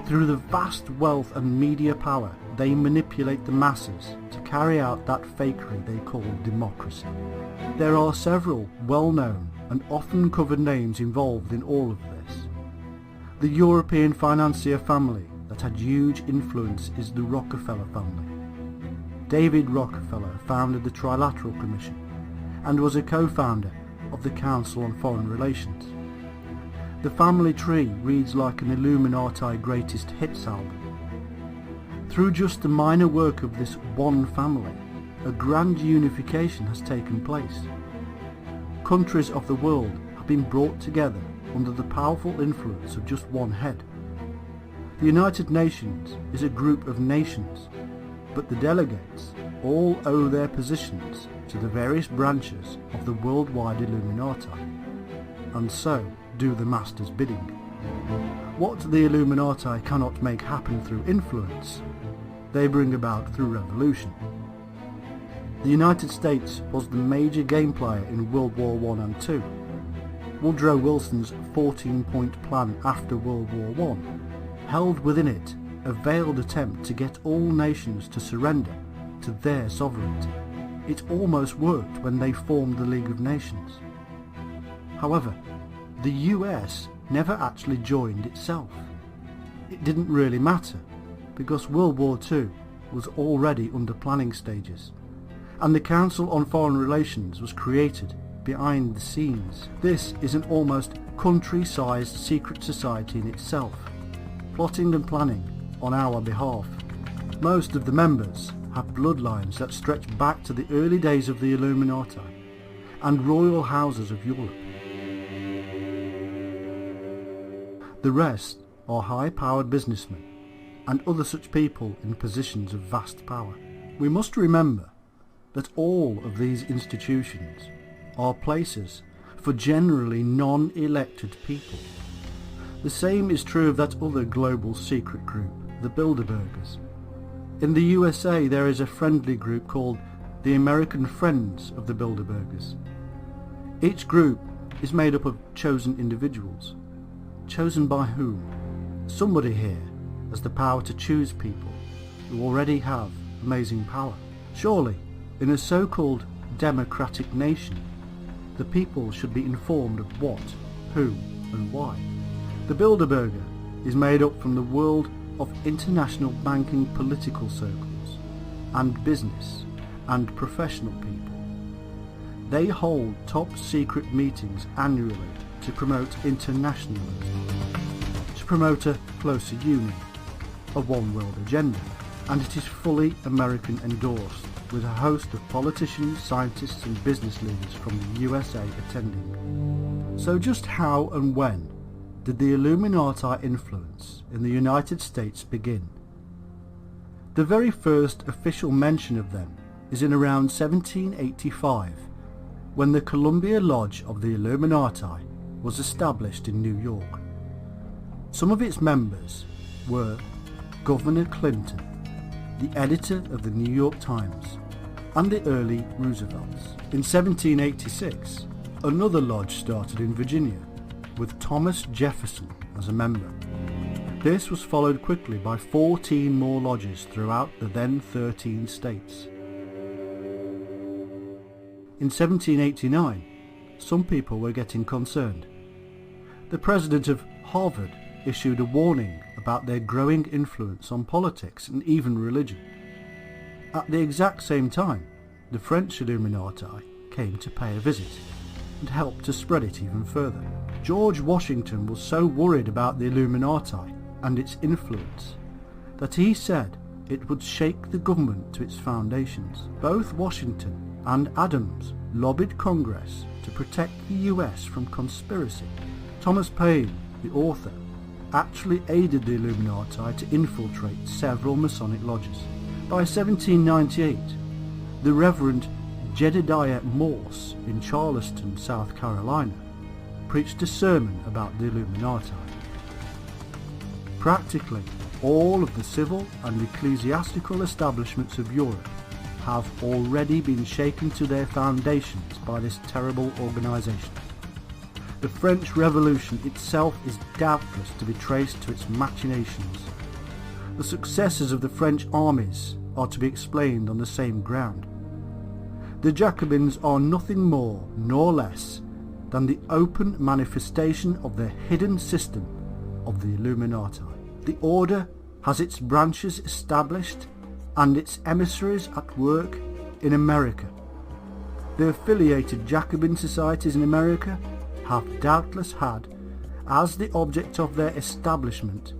Speaker 1: Through the vast wealth and media power, they manipulate the masses to carry out that fakery they call democracy. There are several well-known and often covered names involved in all of this. The European financier family that had huge influence is the Rockefeller family. David Rockefeller founded the Trilateral Commission and was a co-founder of the Council on Foreign Relations. The family tree reads like an Illuminati greatest hits album. Through just the minor work of this one family, a grand unification has taken place. Countries of the world have been brought together under the powerful influence of just one head. The United Nations is a group of nations, but the delegates all owe their positions to the various branches of the worldwide Illuminati, and so do the master's bidding. What the Illuminati cannot make happen through influence, they bring about through revolution. The United States was the major game player in World War I and II. Woodrow Wilson's 14-point plan after World War I held within it a veiled attempt to get all nations to surrender to their sovereignty. It almost worked when they formed the League of Nations. However, the US never actually joined itself. It didn't really matter, because World War II was already under planning stages, and the Council on Foreign Relations was created behind the scenes. This is an almost country-sized secret society in itself, plotting and planning on our behalf. Most of the members have bloodlines that stretch back to the early days of the Illuminati and royal houses of Europe. The rest are high-powered businessmen and other such people in positions of vast power. We must remember that all of these institutions are places for generally non-elected people. The same is true of that other global secret group, the Bilderbergers. In the USA there is a friendly group called the American Friends of the Bilderbergers. Each group is made up of chosen individuals. Chosen by whom? Somebody here has the power to choose people who already have amazing power. Surely, in a so-called democratic nation, the people should be informed of what, who and why. The Bilderberger is made up from the world of international banking political circles and business and professional people. They hold top secret meetings annually to promote internationalism, to promote a closer union, a one world agenda, and it is fully American endorsed, with a host of politicians, scientists and business leaders from the USA attending. So just how and when did the Illuminati influence in the United States begin? The very first official mention of them is in around 1785, when the Columbia Lodge of the Illuminati was established in New York. Some of its members were Governor Clinton, the editor of the New York Times, and the early Roosevelts. In 1786, another lodge started in Virginia, with Thomas Jefferson as a member. This was followed quickly by 14 more lodges throughout the then 13 states. In 1789, some people were getting concerned. The president of Harvard issued a warning about their growing influence on politics and even religion. At the exact same time, the French Illuminati came to pay a visit and helped to spread it even further. George Washington was so worried about the Illuminati and its influence that he said it would shake the government to its foundations. Both Washington and Adams lobbied Congress to protect the US from conspiracy. Thomas Paine, the author, actually aided the Illuminati to infiltrate several Masonic lodges. By 1798, the Reverend Jedediah Morse in Charleston, South Carolina, preached a sermon about the Illuminati. Practically all of the civil and ecclesiastical establishments of Europe have already been shaken to their foundations by this terrible organisation. The French Revolution itself is doubtless to be traced to its machinations. The successes of the French armies are to be explained on the same ground. The Jacobins are nothing more nor less than the open manifestation of the hidden system of the Illuminati. The order has its branches established and its emissaries at work in America. The affiliated Jacobin societies in America have doubtless had as the object of their establishment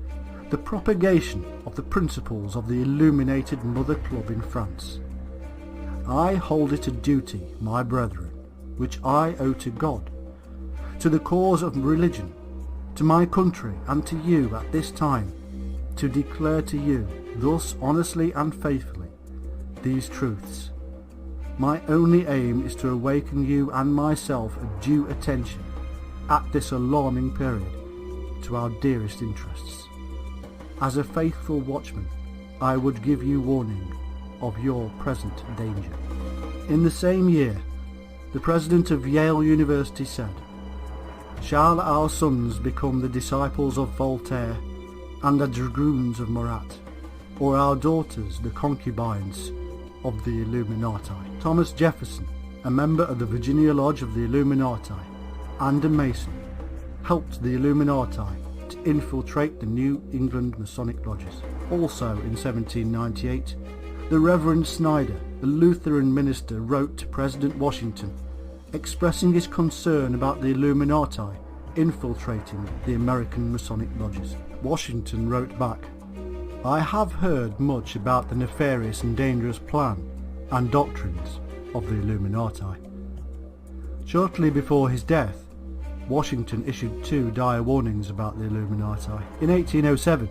Speaker 1: the propagation of the principles of the illuminated Mother Club in France. I hold it a duty, my brethren, which I owe to God, to the cause of religion, to my country and to you at this time, to declare to you, thus honestly and faithfully, these truths. My only aim is to awaken you and myself a due attention at this alarming period to our dearest interests. As a faithful watchman, I would give you warning of your present danger. In the same year, the president of Yale University said, "Shall our sons become the disciples of Voltaire and the dragoons of Marat, or our daughters the concubines of the Illuminati?" Thomas Jefferson, a member of the Virginia Lodge of the Illuminati and a Mason, helped the Illuminati to infiltrate the New England Masonic lodges. Also in 1798, the Reverend Snyder, the Lutheran minister, wrote to President Washington expressing his concern about the Illuminati infiltrating the American Masonic lodges. Washington wrote back, "I have heard much about the nefarious and dangerous plan and doctrines of the Illuminati." Shortly before his death, Washington issued 2 dire warnings about the Illuminati. In 1807,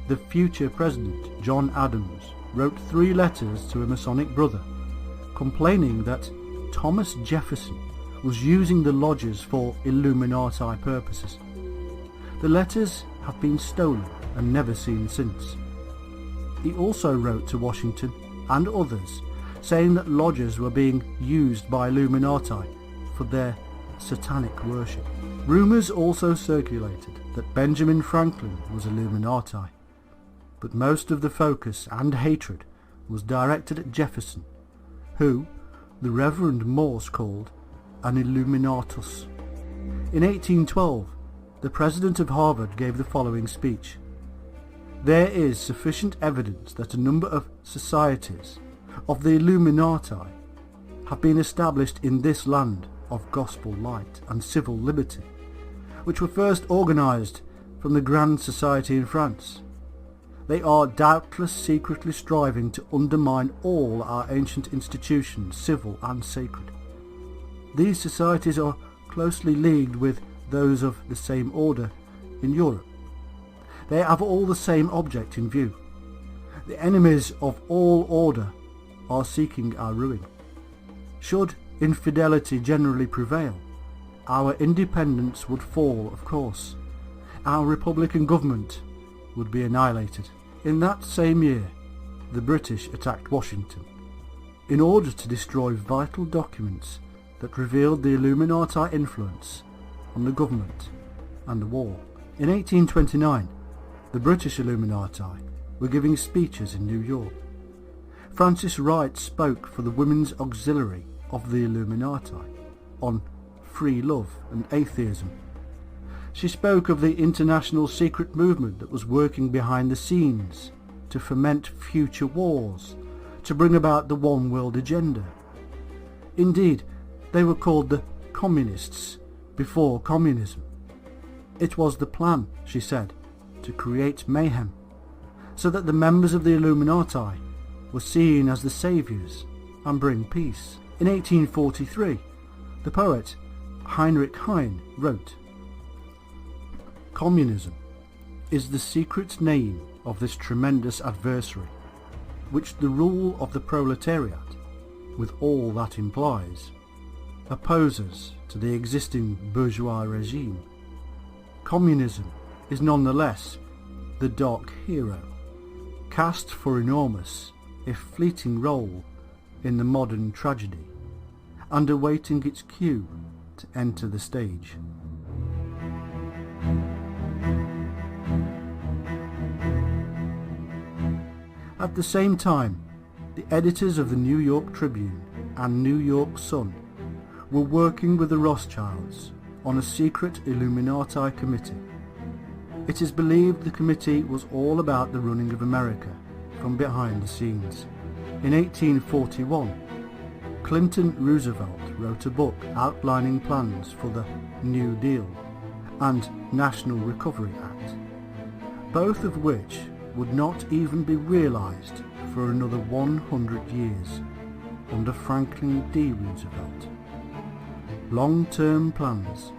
Speaker 1: the future president, John Adams, wrote 3 letters to a Masonic brother, complaining that Thomas Jefferson was using the lodges for Illuminati purposes. The letters have been stolen and never seen since. He also wrote to Washington and others saying that lodges were being used by Illuminati for their satanic worship. Rumours also circulated that Benjamin Franklin was Illuminati, but most of the focus and hatred was directed at Jefferson, who the Reverend Morse called an Illuminatus. In 1812, the president of Harvard gave the following speech: "There is sufficient evidence that a number of societies of the Illuminati have been established in this land of gospel light and civil liberty, which were first organized from the Grand Society in France. They are doubtless secretly striving to undermine all our ancient institutions, civil and sacred. These societies are closely leagued with those of the same order in Europe. They have all the same object in view. The enemies of all order are seeking our ruin. Should infidelity generally prevail, our independence would fall, of course. Our republican government would be annihilated." In that same year, the British attacked Washington in order to destroy vital documents that revealed the Illuminati influence on the government and the war. In 1829, the British Illuminati were giving speeches in New York. Frances Wright spoke for the Women's Auxiliary of the Illuminati on free love and atheism. She spoke of the international secret movement that was working behind the scenes to foment future wars, to bring about the one world agenda. Indeed, they were called the Communists before communism. It was the plan, she said, to create mayhem, so that the members of the Illuminati were seen as the saviours and bring peace. In 1843, the poet Heinrich Heine wrote, "Communism is the secret name of this tremendous adversary, which the rule of the proletariat, with all that implies, opposes to the existing bourgeois regime. Communism is nonetheless the dark hero, cast for enormous, if fleeting role in the modern tragedy, and awaiting its cue to enter the stage." At the same time, the editors of the New York Tribune and New York Sun were working with the Rothschilds on a secret Illuminati committee. It is believed the committee was all about the running of America from behind the scenes. In 1841, Clinton Roosevelt wrote a book outlining plans for the New Deal and National Recovery Act, both of which would not even be realized for another 100 years under Franklin D. Roosevelt. Long-term plans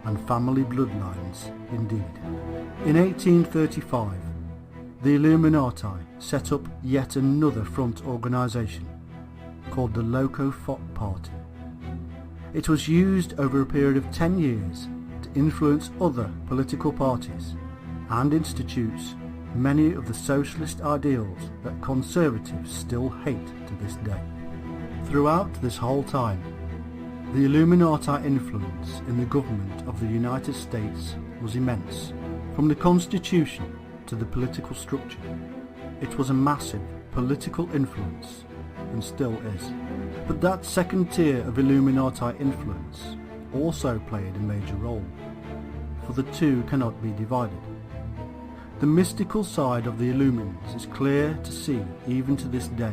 Speaker 1: and family bloodlines indeed. In 1835, the Illuminati set up yet another front organisation called the Loco-Foc Party. It was used over a period of 10 years to influence other political parties and institutes many of the socialist ideals that conservatives still hate to this day. Throughout this whole time, the Illuminati influence in the government of the United States was immense. From the Constitution to the political structure, it was a massive political influence and still is. But that second tier of Illuminati influence also played a major role, for the two cannot be divided. The mystical side of the Illuminati is clear to see even to this day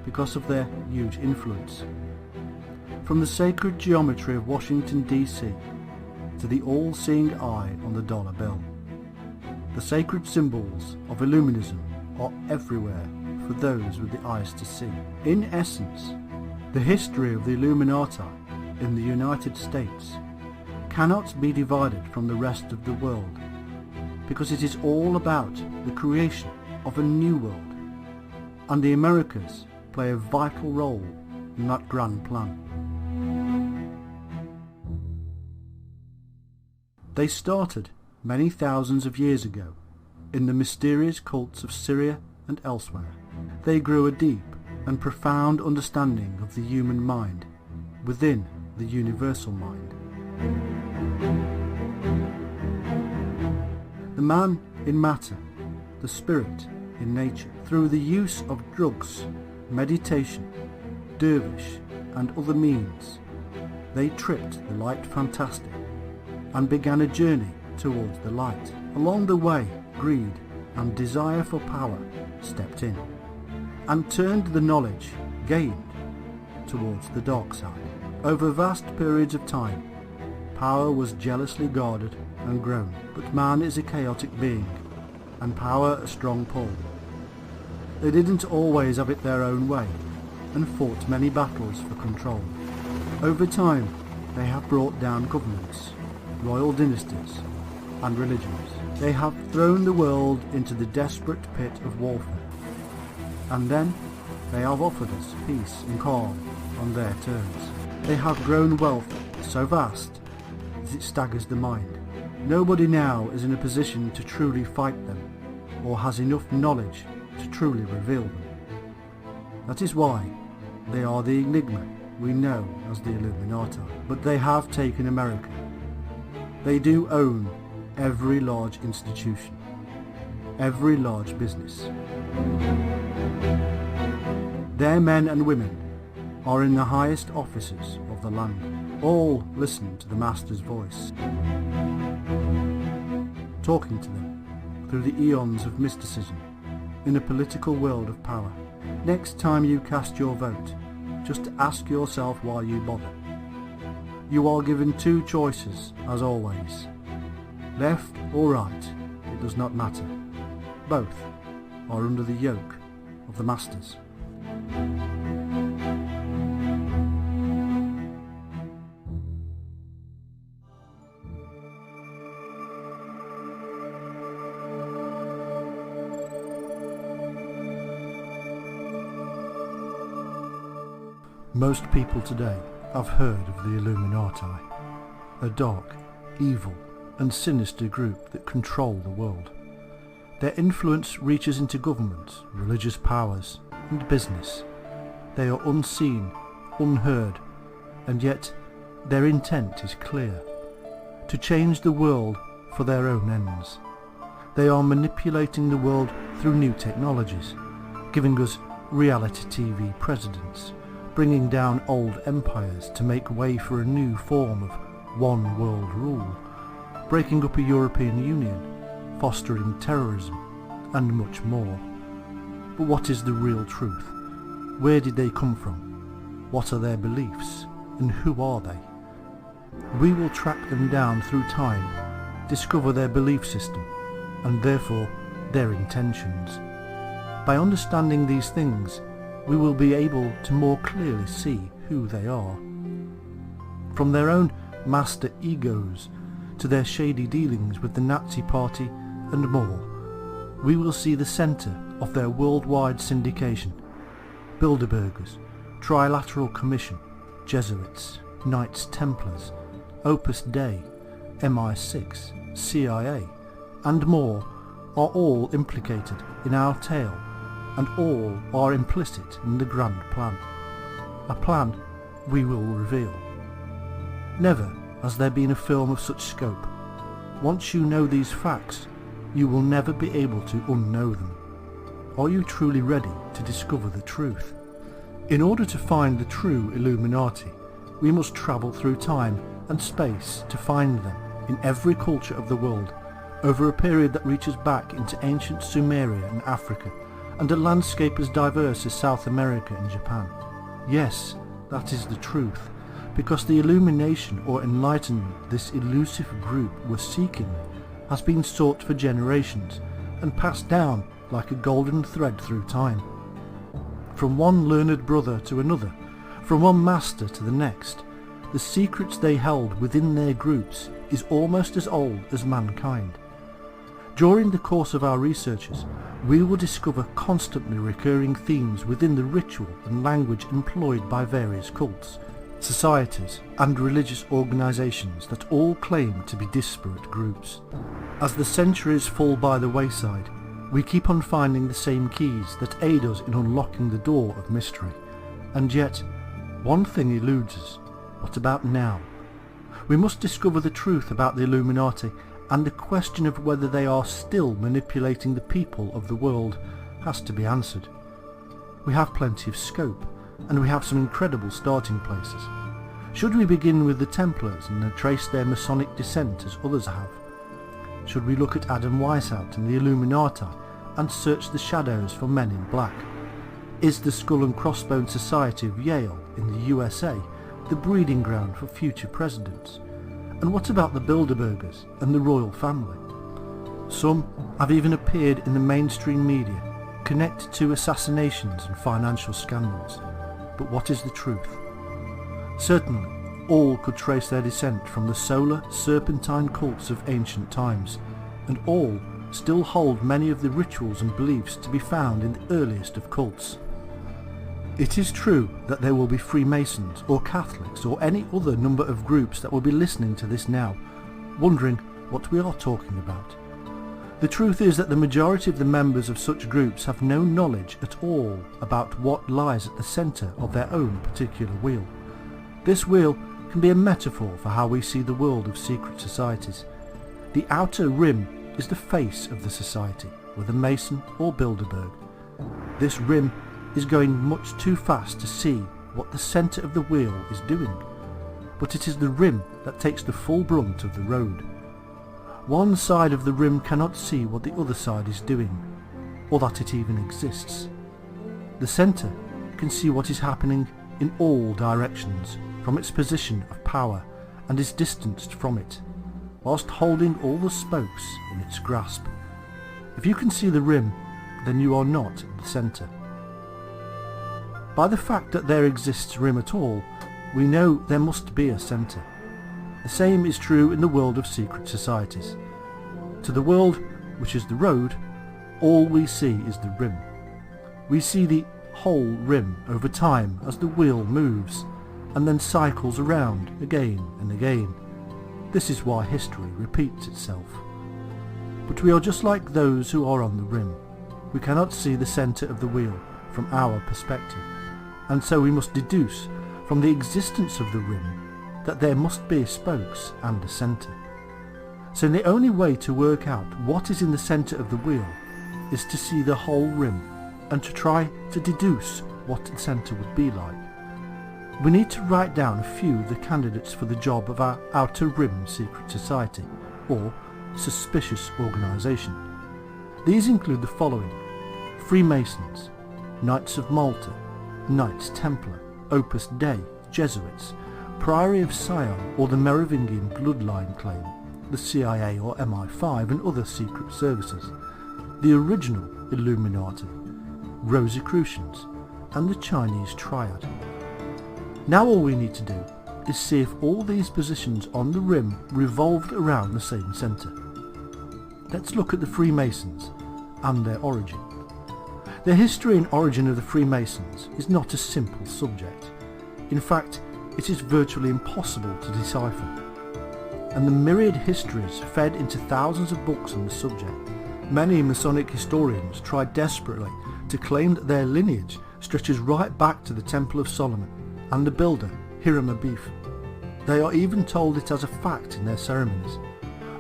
Speaker 1: because of their huge influence. From the sacred geometry of Washington DC to the all-seeing eye on the dollar bill, the sacred symbols of Illuminism are everywhere for those with the eyes to see. In essence, the history of the Illuminati in the United States cannot be divided from the rest of the world, because it is all about the creation of a new world, and the Americas play a vital role in that grand plan. They started many thousands of years ago in the mysterious cults of Syria and elsewhere. They grew a deep and profound understanding of the human mind within the universal mind. The man in matter, the spirit in nature. Through the use of drugs, meditation, dervish and other means, they tripped the light fantastic and began a journey towards the light. Along the way, greed and desire for power stepped in and turned the knowledge gained towards the dark side. Over vast periods of time, power was jealously guarded and grown, but man is a chaotic being and power a strong pull. They didn't always have it their own way and fought many battles for control. Over time, they have brought down governments, royal dynasties and religions. They have thrown the world into the desperate pit of warfare, and then they have offered us peace and calm on their terms. They have grown wealth so vast that it staggers the mind. Nobody now is in a position to truly fight them or has enough knowledge to truly reveal them. That is why they are the enigma we know as the Illuminati. But they have taken America. They do own every large institution, every large business. Their men and women are in the highest offices of the land. All listen to the Master's voice, talking to them through the eons of mysticism in a political world of power. Next time you cast your vote, just ask yourself why you bother. You are given two choices, as always. Left or right, it does not matter. Both are under the yoke of the masters. Most people today have heard of the Illuminati, a dark, evil and sinister group that control the world. Their influence reaches into government, religious powers and business. They are unseen, unheard, and yet their intent is clear: to change the world for their own ends. They are manipulating the world through new technologies, giving us reality TV presidents, bringing down old empires to make way for a new form of one world rule, breaking up a European Union, fostering terrorism, and much more. But what is the real truth? Where did they come from? What are their beliefs? And who are they? We will track them down through time, discover their belief system, and therefore their intentions. By understanding these things, we will be able to more clearly see who they are. From their own master egos to their shady dealings with the Nazi Party and more, we will see the centre of their worldwide syndication: Bilderbergers, Trilateral Commission, Jesuits, Knights Templars, Opus Dei, MI6, CIA, and more are all implicated in our tale, and all are implicit in the grand plan. A plan we will reveal. Never has there been a film of such scope. Once you know these facts, you will never be able to unknow them. Are you truly ready to discover the truth? In order to find the true Illuminati, we must travel through time and space to find them in every culture of the world, over a period that reaches back into ancient Sumeria and Africa, and a landscape as diverse as South America and Japan. Yes, that is the truth, because the illumination or enlightenment this elusive group was seeking has been sought for generations and passed down like a golden thread through time. From one learned brother to another, from one master to the next, the secrets they held within their groups is almost as old as mankind. During the course of our researches, we will discover constantly recurring themes within the ritual and language employed by various cults, societies and religious organisations that all claim to be disparate groups. As the centuries fall by the wayside, we keep on finding the same keys that aid us in unlocking the door of mystery. And yet, one thing eludes us. What about now? We must discover the truth about the Illuminati, and the question of whether they are still manipulating the people of the world has to be answered. We have plenty of scope, and we have some incredible starting places. Should we begin with the Templars and trace their Masonic descent as others have? Should we look at Adam Weishaupt and the Illuminati and search the shadows for men in black? Is the Skull and Crossbones Society of Yale in the USA the breeding ground for future presidents? And what about the Bilderbergers and the royal family? Some have even appeared in the mainstream media, connected to assassinations and financial scandals. But what is the truth? Certainly, all could trace their descent from the solar serpentine cults of ancient times, and all still hold many of the rituals and beliefs to be found in the earliest of cults. It is true that there will be Freemasons or Catholics or any other number of groups that will be listening to this now, wondering what we are talking about. The truth is that the majority of the members of such groups have no knowledge at all about what lies at the centre of their own particular wheel. This wheel can be a metaphor for how we see the world of secret societies. The outer rim is the face of the society, whether Mason or Bilderberg. This rim is going much too fast to see what the centre of the wheel is doing, but it is the rim that takes the full brunt of the road. One side of the rim cannot see what the other side is doing, or that it even exists. The centre can see what is happening in all directions from its position of power and is distanced from it, whilst holding all the spokes in its grasp. If you can see the rim, then you are not at the centre. By the fact that there exists rim at all, we know there must be a centre. The same is true in the world of secret societies. To the world, which is the road, all we see is the rim. We see the whole rim over time as the wheel moves, and then cycles around again and again. This is why history repeats itself. But we are just like those who are on the rim. We cannot see the centre of the wheel from our perspective, and so we must deduce from the existence of the rim that there must be spokes and a centre. So the only way to work out what is in the centre of the wheel is to see the whole rim and to try to deduce what the centre would be like. We need to write down a few of the candidates for the job of our outer rim secret society, or suspicious organisation. These include the following: Freemasons, Knights of Malta, Knights Templar, Opus Dei, Jesuits, Priory of Sion or the Merovingian bloodline claim, the CIA or MI5 and other secret services, the original Illuminati, Rosicrucians, and the Chinese Triad. Now all we need to do is see if all these positions on the rim revolved around the same centre. Let's look at the Freemasons, and their origin. The history and origin of the Freemasons is not a simple subject. In fact, it is virtually impossible to decipher. And the myriad histories fed into thousands of books on the subject. Many Masonic historians try desperately to claim that their lineage stretches right back to the Temple of Solomon and the builder Hiram Abiff. They are even told it as a fact in their ceremonies.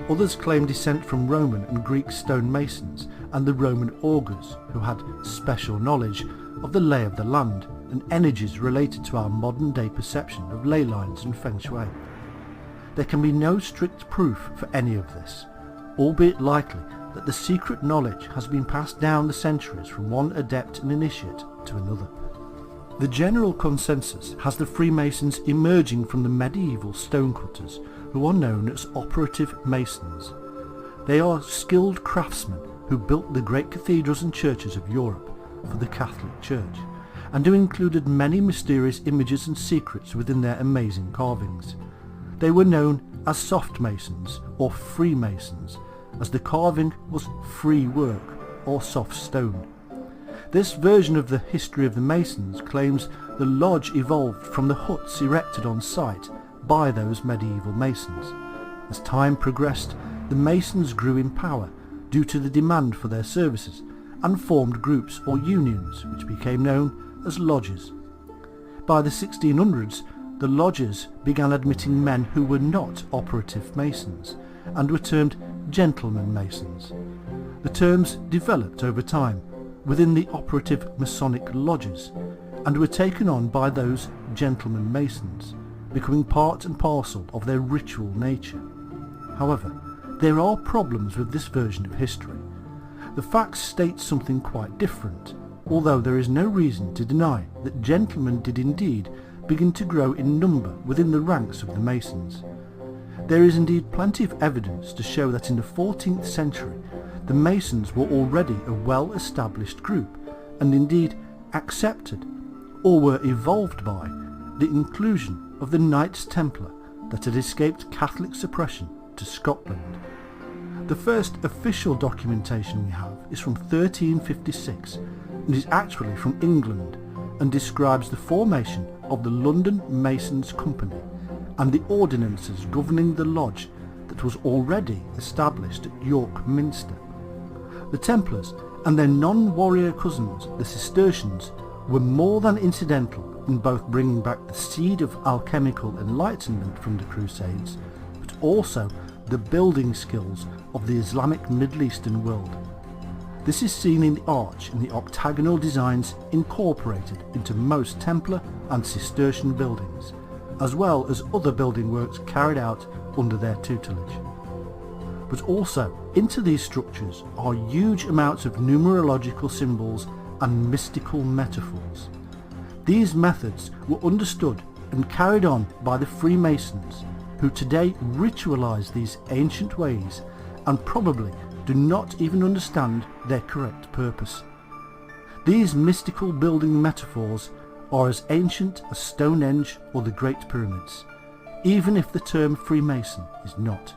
Speaker 1: Others claim descent from Roman and Greek stonemasons and the Roman augurs, who had special knowledge of the lay of the land and energies related to our modern day perception of ley lines and feng shui. There can be no strict proof for any of this, albeit likely that the secret knowledge has been passed down the centuries from one adept and initiate to another. The general consensus has the Freemasons emerging from the medieval stonecutters, who are known as operative masons. They are skilled craftsmen who built the great cathedrals and churches of Europe for the Catholic Church, and who included many mysterious images and secrets within their amazing carvings. They were known as soft masons or Freemasons, as the carving was free work or soft stone. This version of the history of the Masons claims the lodge evolved from the huts erected on site by those medieval masons. As time progressed, the Masons grew in power due to the demand for their services and formed groups or unions which became known as lodges. By the 1600s, the lodges began admitting men who were not operative masons and were termed gentlemen masons. The terms developed over time within the operative Masonic lodges and were taken on by those gentlemen masons, becoming part and parcel of their ritual nature. However, there are problems with this version of history. The facts state something quite different, although there is no reason to deny that gentlemen did indeed begin to grow in number within the ranks of the Masons. There is indeed plenty of evidence to show that in the 14th century the Masons were already a well-established group and indeed accepted, or were evolved by, the inclusion of the Knights Templar that had escaped Catholic suppression to Scotland. The first official documentation we have is from 1356 and is actually from England and describes the formation of the London Masons' Company and the ordinances governing the lodge that was already established at York Minster. The Templars and their non-warrior cousins, the Cistercians, were more than incidental in both bringing back the seed of alchemical enlightenment from the Crusades, but also the building skills of the Islamic Middle Eastern world. This is seen in the arch and the octagonal designs incorporated into most Templar and Cistercian buildings, as well as other building works carried out under their tutelage. But also into these structures are huge amounts of numerological symbols and mystical metaphors. These methods were understood and carried on by the Freemasons, who today ritualize these ancient ways and probably do not even understand their correct purpose. These mystical building metaphors are as ancient as Stonehenge or the Great Pyramids, even if the term Freemason is not.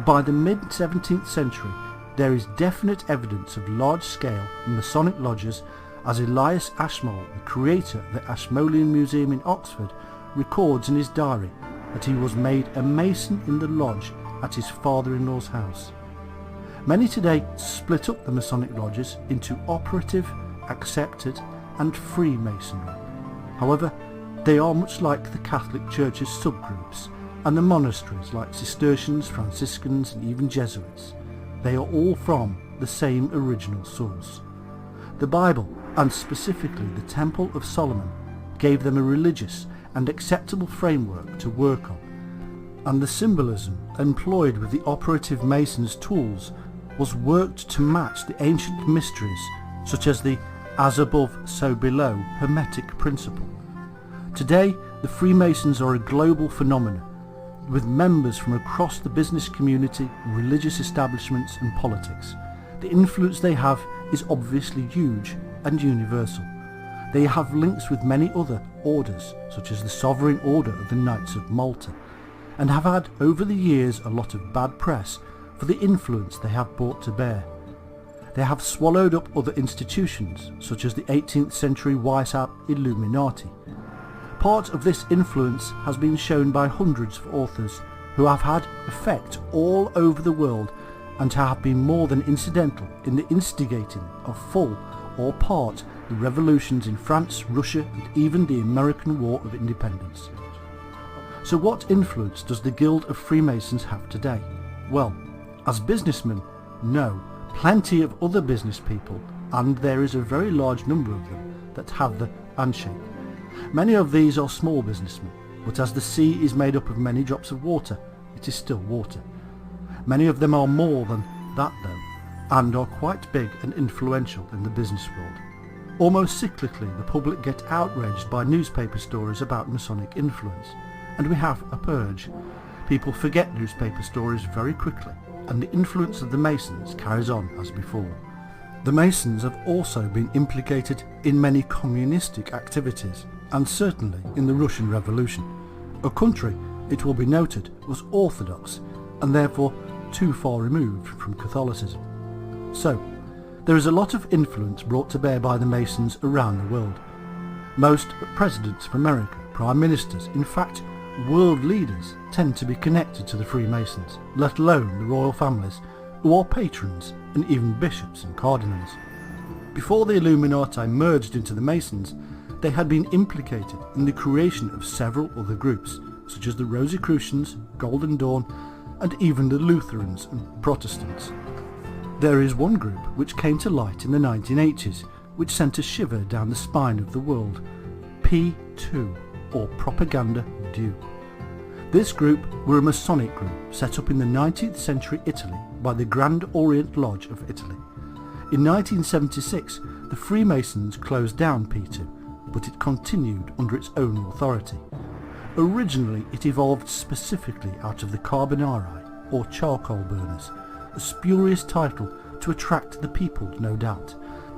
Speaker 1: By the mid-17th century, there is definite evidence of large-scale Masonic lodges, as Elias Ashmole, the creator of the Ashmolean Museum in Oxford, records in his diary that he was made a Mason in the lodge at his father-in-law's house. Many today split up the Masonic lodges into operative, accepted and free Masonry. However, they are much like the Catholic Church's subgroups and the monasteries like Cistercians, Franciscans and even Jesuits. They are all from the same original source. The Bible, and specifically the Temple of Solomon, gave them a religious and acceptable framework to work on, and the symbolism employed with the operative Masons' tools was worked to match the ancient mysteries such as the as above so below Hermetic principle. Today the Freemasons are a global phenomenon, with members from across the business community, religious establishments and politics. The influence they have is obviously huge and universal. They have links with many other orders, such as the Sovereign Order of the Knights of Malta, and have had over the years a lot of bad press for the influence they have brought to bear. they have swallowed up other institutions, such as the 18th century Weishaupt Illuminati. Part of this influence has been shown by hundreds of authors who have had effect all over the world and have been more than incidental in the instigating of full or part the revolutions in France, Russia and even the American War of Independence. So what influence does the Guild of Freemasons have today? Well, as businessmen, no, plenty of other business people, and there is a very large number of them that have the handshake. Many of these are small businessmen, but as the sea is made up of many drops of water, it is still water. Many of them are more than that though, and are quite big and influential in the business world. Almost cyclically the public get outraged by newspaper stories about Masonic influence, and we have a purge. People forget newspaper stories very quickly, and the influence of the Masons carries on as before. The Masons have also been implicated in many communistic activities, and certainly in the Russian Revolution, a country, it will be noted, was orthodox and therefore too far removed from Catholicism. So, there is a lot of influence brought to bear by the Masons around the world. Most presidents of America, prime ministers, in fact world leaders, tend to be connected to the Freemasons, let alone the royal families, who are patrons and even bishops and cardinals. Before the Illuminati merged into the Masons, they had been implicated in the creation of several other groups, such as the Rosicrucians, Golden Dawn, and even the Lutherans and Protestants. There is one group which came to light in the 1980s, which sent a shiver down the spine of the world: P2, or Propaganda Due. This group were a Masonic group set up in the 19th century Italy by the Grand Orient Lodge of Italy. In 1976, the Freemasons closed down P2, but it continued under its own authority. Originally it evolved specifically out of the Carbonari, or charcoal burners, a spurious title to attract the people, no doubt,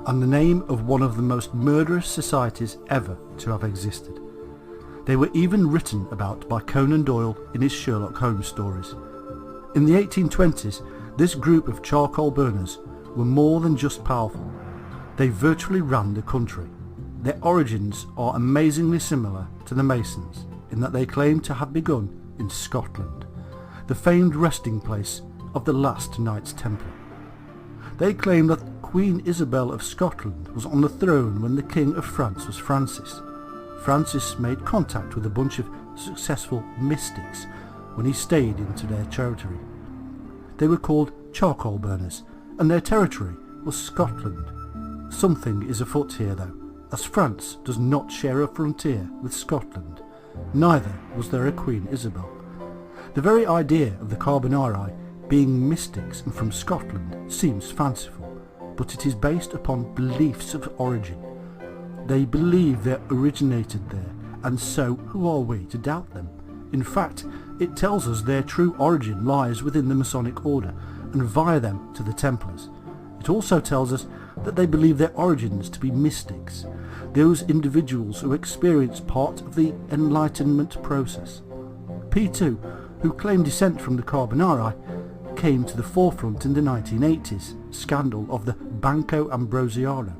Speaker 1: and the name of one of the most murderous societies ever to have existed. They were even written about by Conan Doyle in his Sherlock Holmes stories. In the 1820s, this group of charcoal burners were more than just powerful. They virtually ran the country. Their origins are amazingly similar to the Masons in that they claim to have begun in Scotland, the famed resting place of the last Knights Templar. They claim that Queen Isabel of Scotland was on the throne when the King of France was Francis. Francis made contact with a bunch of successful mystics when he stayed into their territory. They were called charcoal burners, and their territory was Scotland. Something is afoot here though, as France does not share a frontier with Scotland. Neither was there a Queen Isabel. The very idea of the Carbonari being mystics and from Scotland seems fanciful, but it is based upon beliefs of origin. They believe they originated there, and so who are we to doubt them? In fact, it tells us their true origin lies within the Masonic order and via them to the Templars. It also tells us that they believe their origins to be mystics, those individuals who experience part of the Enlightenment process. P2, who claim descent from the Carbonari, came to the forefront in the 1980s scandal of the Banco Ambrosiano.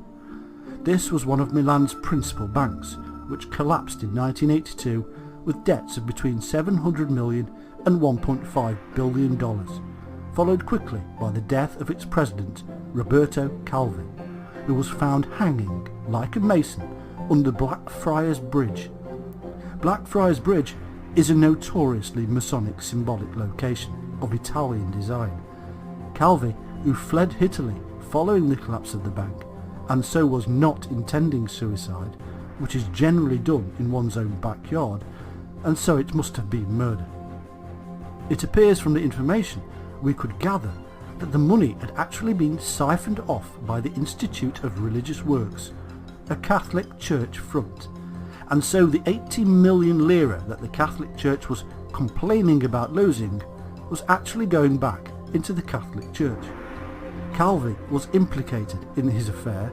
Speaker 1: This was one of Milan's principal banks, which collapsed in 1982 with debts of between 700 million and $1.5 billion, followed quickly by the death of its president, Roberto Calvi, who was found hanging like a mason under Blackfriars Bridge. Blackfriars Bridge is a notoriously Masonic symbolic location of Italian design. Calvi, who fled Italy following the collapse of the bank, and so was not intending suicide, which is generally done in one's own backyard, and so it must have been murder. It appears from the information we could gather that the money had actually been siphoned off by the Institute of Religious Works, a Catholic church front, and so the 80 million lira that the Catholic Church was complaining about losing was actually going back into the Catholic Church. Calvi was implicated in his affair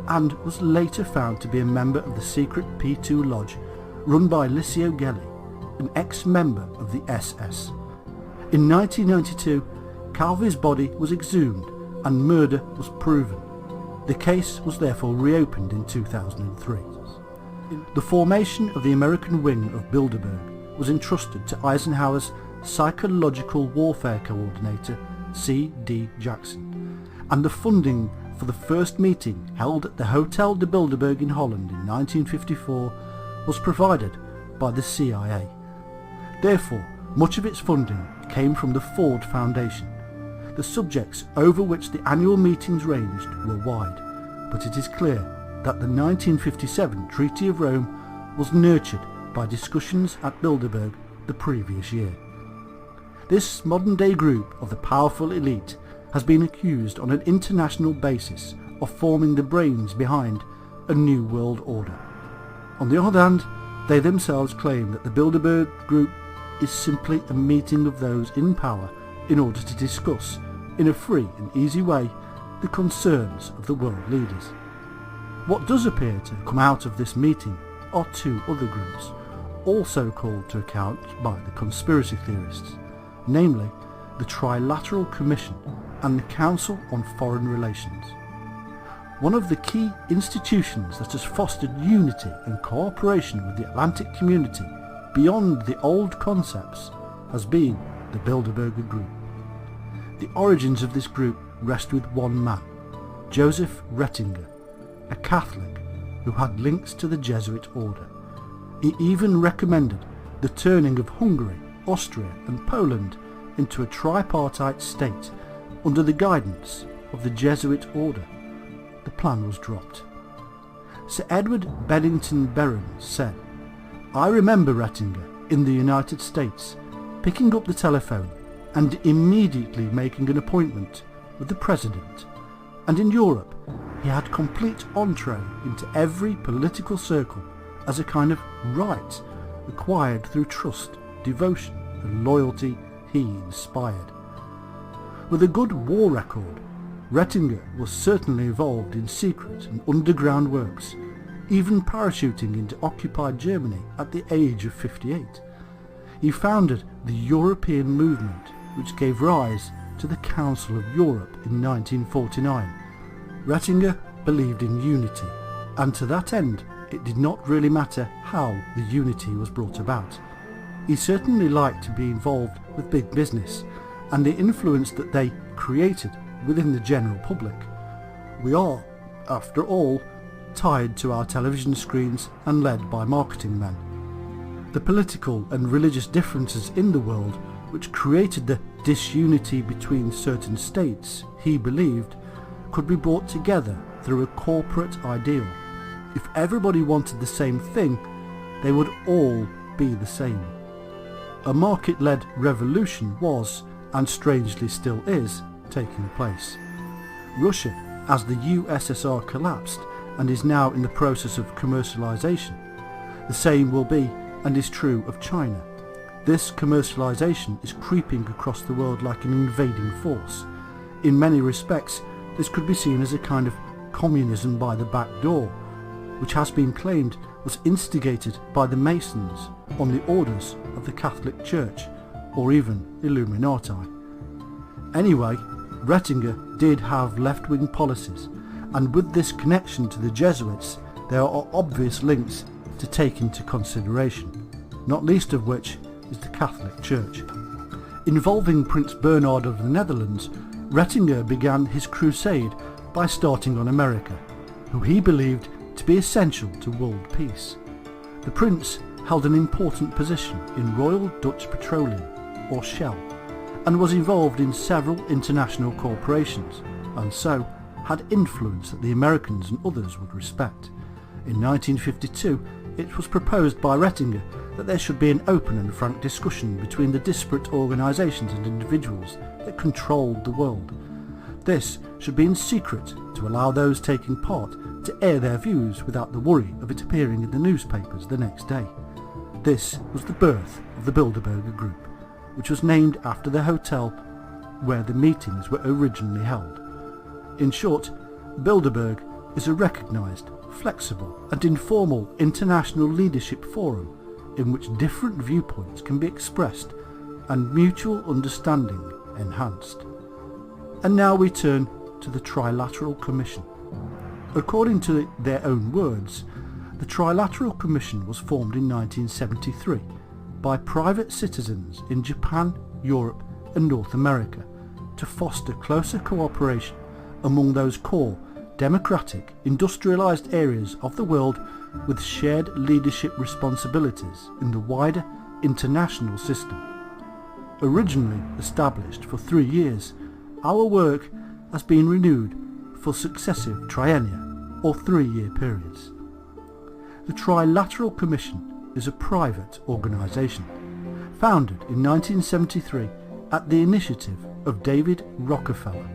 Speaker 1: and was later found to be a member of the secret P2 lodge run by Licio Gelli, an ex-member of the SS. In 1992, Calvi's body was exhumed and murder was proven. The case was therefore reopened in 2003. The formation of the American wing of Bilderberg was entrusted to Eisenhower's Psychological Warfare Coordinator C.D. Jackson, and the funding for the first meeting held at the Hotel de Bilderberg in Holland in 1954 was provided by the CIA. Therefore, much of its funding came from the Ford Foundation. The subjects over which the annual meetings ranged were wide, but it is clear that the 1957 Treaty of Rome was nurtured by discussions at Bilderberg the previous year. This modern-day group of the powerful elite has been accused on an international basis of forming the brains behind a new world order. On the other hand, they themselves claim that the Bilderberg group is simply a meeting of those in power in order to discuss, in a free and easy way, the concerns of the world leaders. What does appear to come out of this meeting are two other groups, also called to account by the conspiracy theorists, namely the Trilateral Commission and the Council on Foreign Relations. One of the key institutions that has fostered unity and cooperation with the Atlantic community beyond the old concepts has been the Bilderberger Group. The origins of this group rest with one man, Joseph Ratzinger, a Catholic who had links to the Jesuit order. He even recommended the turning of Hungary, Austria and Poland into a tripartite state under the guidance of the Jesuit order. The plan was dropped. Sir Edward Bennington Behrens said, "I remember Ratzinger in the United States picking up the telephone and immediately making an appointment with the President, and in Europe he had complete entree into every political circle as a kind of right acquired through trust, devotion and loyalty he inspired." With a good war record, Ratzinger was certainly involved in secret and underground works, even parachuting into occupied Germany at the age of 58. He founded the European movement, which gave rise to the Council of Europe in 1949. Ratzinger believed in unity, and to that end it did not really matter how the unity was brought about. He certainly liked to be involved with big business and the influence that they created within the general public. We are, after all, tied to our television screens and led by marketing men. The political and religious differences in the world which created the disunity between certain states, he believed, could be brought together through a corporate ideal. If everybody wanted the same thing, they would all be the same. A market-led revolution was, and strangely still is, taking place. Russia, as the USSR collapsed and is now in the process of commercialization. The same will be and is true of China. This commercialization is creeping across the world like an invading force. In many respects, this could be seen as a kind of communism by the back door, which has been claimed was instigated by the Masons on the orders of the Catholic Church, or even Illuminati. Anyway, Ratzinger did have left-wing policies, and with this connection to the Jesuits, there are obvious links to take into consideration, not least of which is the Catholic Church. Involving Prince Bernhard of the Netherlands, Ratzinger began his crusade by starting on America, who he believed to be essential to world peace. The prince held an important position in Royal Dutch Petroleum, or Shell, and was involved in several international corporations, and so had influence that the Americans and others would respect. In 1952, it was proposed by Ratzinger that there should be an open and frank discussion between the disparate organisations and individuals that controlled the world. This should be in secret to allow those taking part to air their views without the worry of it appearing in the newspapers the next day. This was the birth of the Bilderberger Group, which was named after the hotel where the meetings were originally held. In short, Bilderberg is a recognised, flexible and informal international leadership forum in which different viewpoints can be expressed and mutual understanding enhanced. And now we turn to the Trilateral Commission. According to their own words, the Trilateral Commission was formed in 1973 by private citizens in Japan, Europe and North America to foster closer cooperation among those core, democratic, industrialized areas of the world with shared leadership responsibilities in the wider international system. Originally established for 3 years, our work has been renewed for successive triennia or 3-year periods. The Trilateral Commission is a private organisation, founded in 1973 at the initiative of David Rockefeller.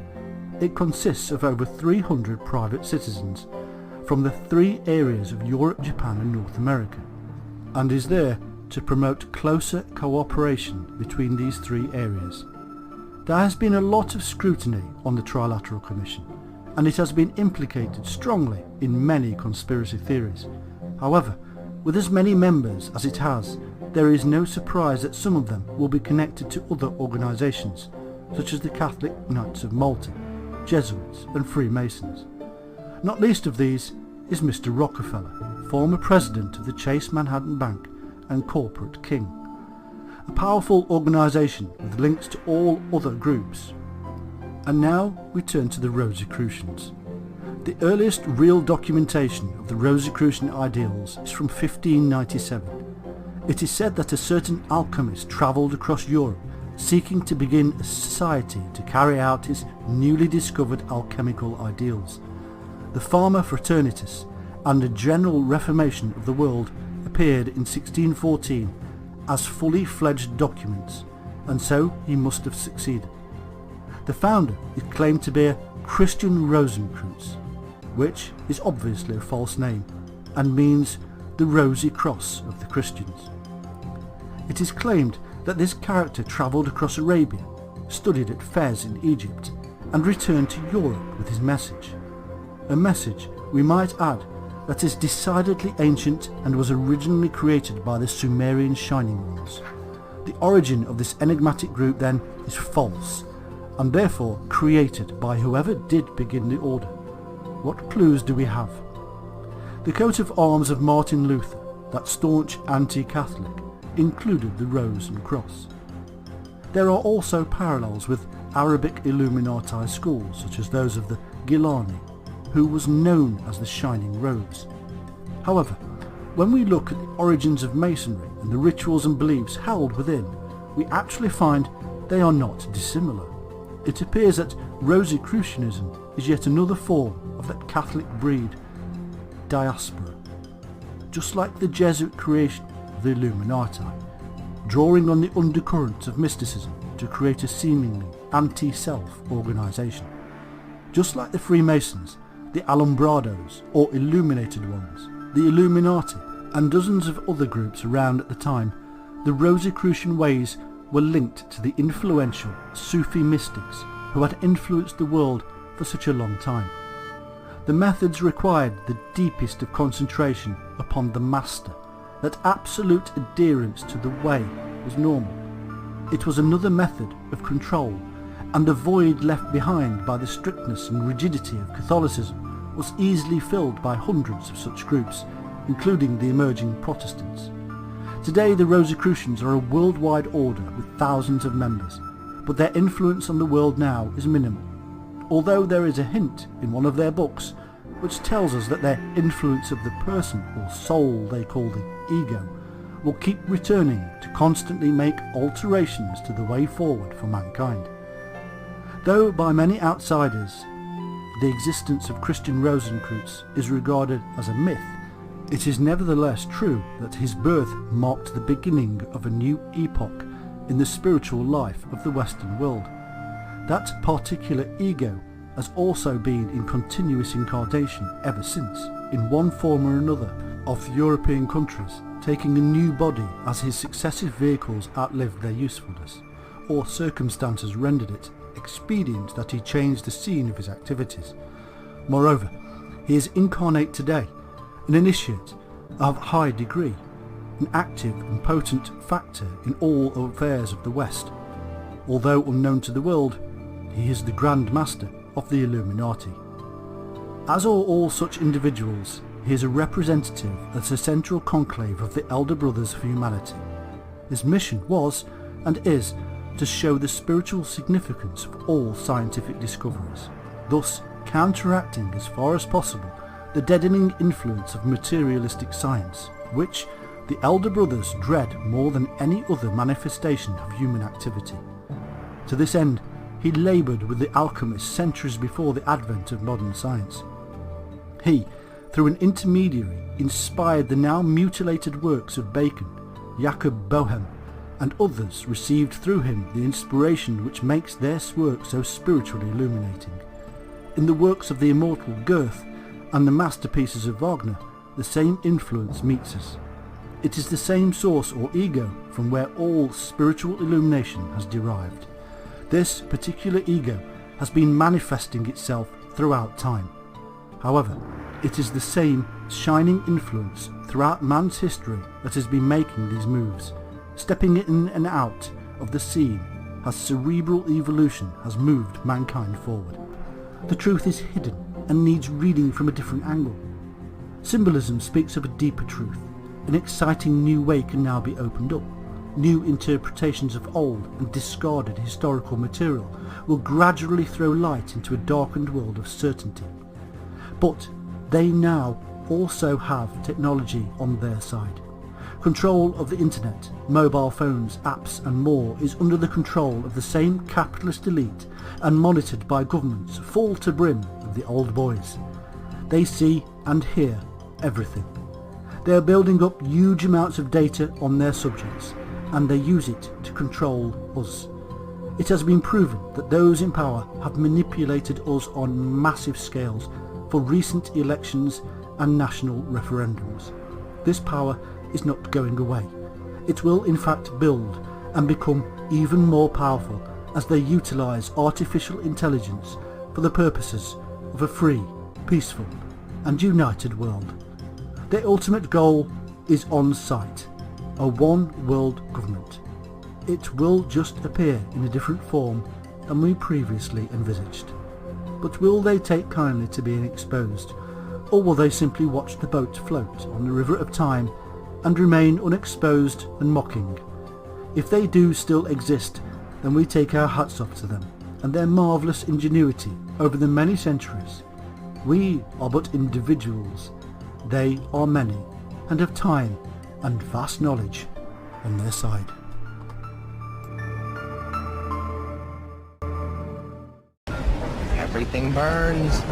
Speaker 1: It consists of over 300 private citizens from the 3 areas of Europe, Japan and North America, and is there to promote closer cooperation between these 3 areas. There has been a lot of scrutiny on the Trilateral Commission, and it has been implicated strongly in many conspiracy theories. However, with as many members as it has, there is no surprise that some of them will be connected to other organisations, such as the Catholic Knights of Malta, Jesuits and Freemasons. Not least of these is Mr. Rockefeller, former president of the Chase Manhattan Bank and corporate king. A powerful organisation with links to all other groups. And now we turn to the Rosicrucians. The earliest real documentation of the Rosicrucian ideals is from 1597. It is said that a certain alchemist travelled across Europe seeking to begin a society to carry out his newly discovered alchemical ideals. The Pharma Fraternitas and a general reformation of the world appeared in 1614 as fully fledged documents, and so he must have succeeded. The founder is claimed to be a Christian Rosenkreuz, which is obviously a false name and means the rosy cross of the Christians. It is claimed that this character travelled across Arabia, studied at Fez in Egypt, and returned to Europe with his message. A message, we might add, that is decidedly ancient and was originally created by the Sumerian Shining Ones. The origin of this enigmatic group then is false, and therefore created by whoever did begin the order. What clues do we have? The coat of arms of Martin Luther, that staunch anti-Catholic, included the rose and cross. There are also parallels with Arabic Illuminati schools such as those of the Gilani, who was known as the Shining Rose. However, when we look at the origins of Masonry and the rituals and beliefs held within, we actually find they are not dissimilar. It appears that Rosicrucianism is yet another form of that Catholic breed, diaspora, just like the Jesuit creation of the Illuminati, drawing on the undercurrents of mysticism to create a seemingly anti-self organisation. Just like the Freemasons, the Alumbrados or Illuminated Ones, the Illuminati and dozens of other groups around at the time, the Rosicrucian ways were linked to the influential Sufi mystics who had influenced the world for such a long time. The methods required the deepest of concentration upon the master, that absolute adherence to the way was normal. It was another method of control, and the void left behind by the strictness and rigidity of Catholicism was easily filled by hundreds of such groups, including the emerging Protestants. Today the Rosicrucians are a worldwide order with thousands of members, but their influence on the world now is minimal, although there is a hint in one of their books which tells us that their influence of the person or soul they call the ego will keep returning to constantly make alterations to the way forward for mankind. Though by many outsiders the existence of Christian Rosenkreuz is regarded as a myth, it is nevertheless true that his birth marked the beginning of a new epoch in the spiritual life of the Western world. That particular ego has also been in continuous incarnation ever since, in one form or another, of European countries, taking a new body as his successive vehicles outlived their usefulness, or circumstances rendered it expedient that he changed the scene of his activities. Moreover, he is incarnate today, an initiate of high degree, an active and potent factor in all affairs of the West. Although unknown to the world, he is the Grand Master of the Illuminati. As are all such individuals, he is a representative as a central conclave of the Elder Brothers of humanity. His mission was, and is, to show the spiritual significance of all scientific discoveries, thus counteracting as far as possible the deadening influence of materialistic science, which the Elder Brothers dread more than any other manifestation of human activity. To this end, he laboured with the alchemists centuries before the advent of modern science. He, through an intermediary, inspired the now mutilated works of Bacon, Jacob Boehm, and others received through him the inspiration which makes their work so spiritually illuminating. In the works of the immortal Goethe and the masterpieces of Wagner, the same influence meets us. It is the same source or ego from where all spiritual illumination has derived. This particular ego has been manifesting itself throughout time. However, it is the same shining influence throughout man's history that has been making these moves, stepping in and out of the scene as cerebral evolution has moved mankind forward. The truth is hidden and needs reading from a different angle. Symbolism speaks of a deeper truth. An exciting new way can now be opened up. New interpretations of old and discarded historical material will gradually throw light into a darkened world of certainty. But they now also have technology on their side. Control of the internet, mobile phones, apps and more is under the control of the same capitalist elite and monitored by governments full to brim of the old boys. They see and hear everything. They are building up huge amounts of data on their subjects, and they use it to control us. It has been proven that those in power have manipulated us on massive scales for recent elections and national referendums. This power is not going away. It will in fact build and become even more powerful as they utilise artificial intelligence for the purposes of a free, peaceful and united world. Their ultimate goal is on sight, a one world government. It will just appear in a different form than we previously envisaged. But will they take kindly to being exposed, or will they simply watch the boat float on the river of time and remain unexposed and mocking? If they do still exist, then we take our hats off to them and their marvellous ingenuity over the many centuries. We are but individuals. They are many, and have time and vast knowledge on their side.
Speaker 2: Everything burns.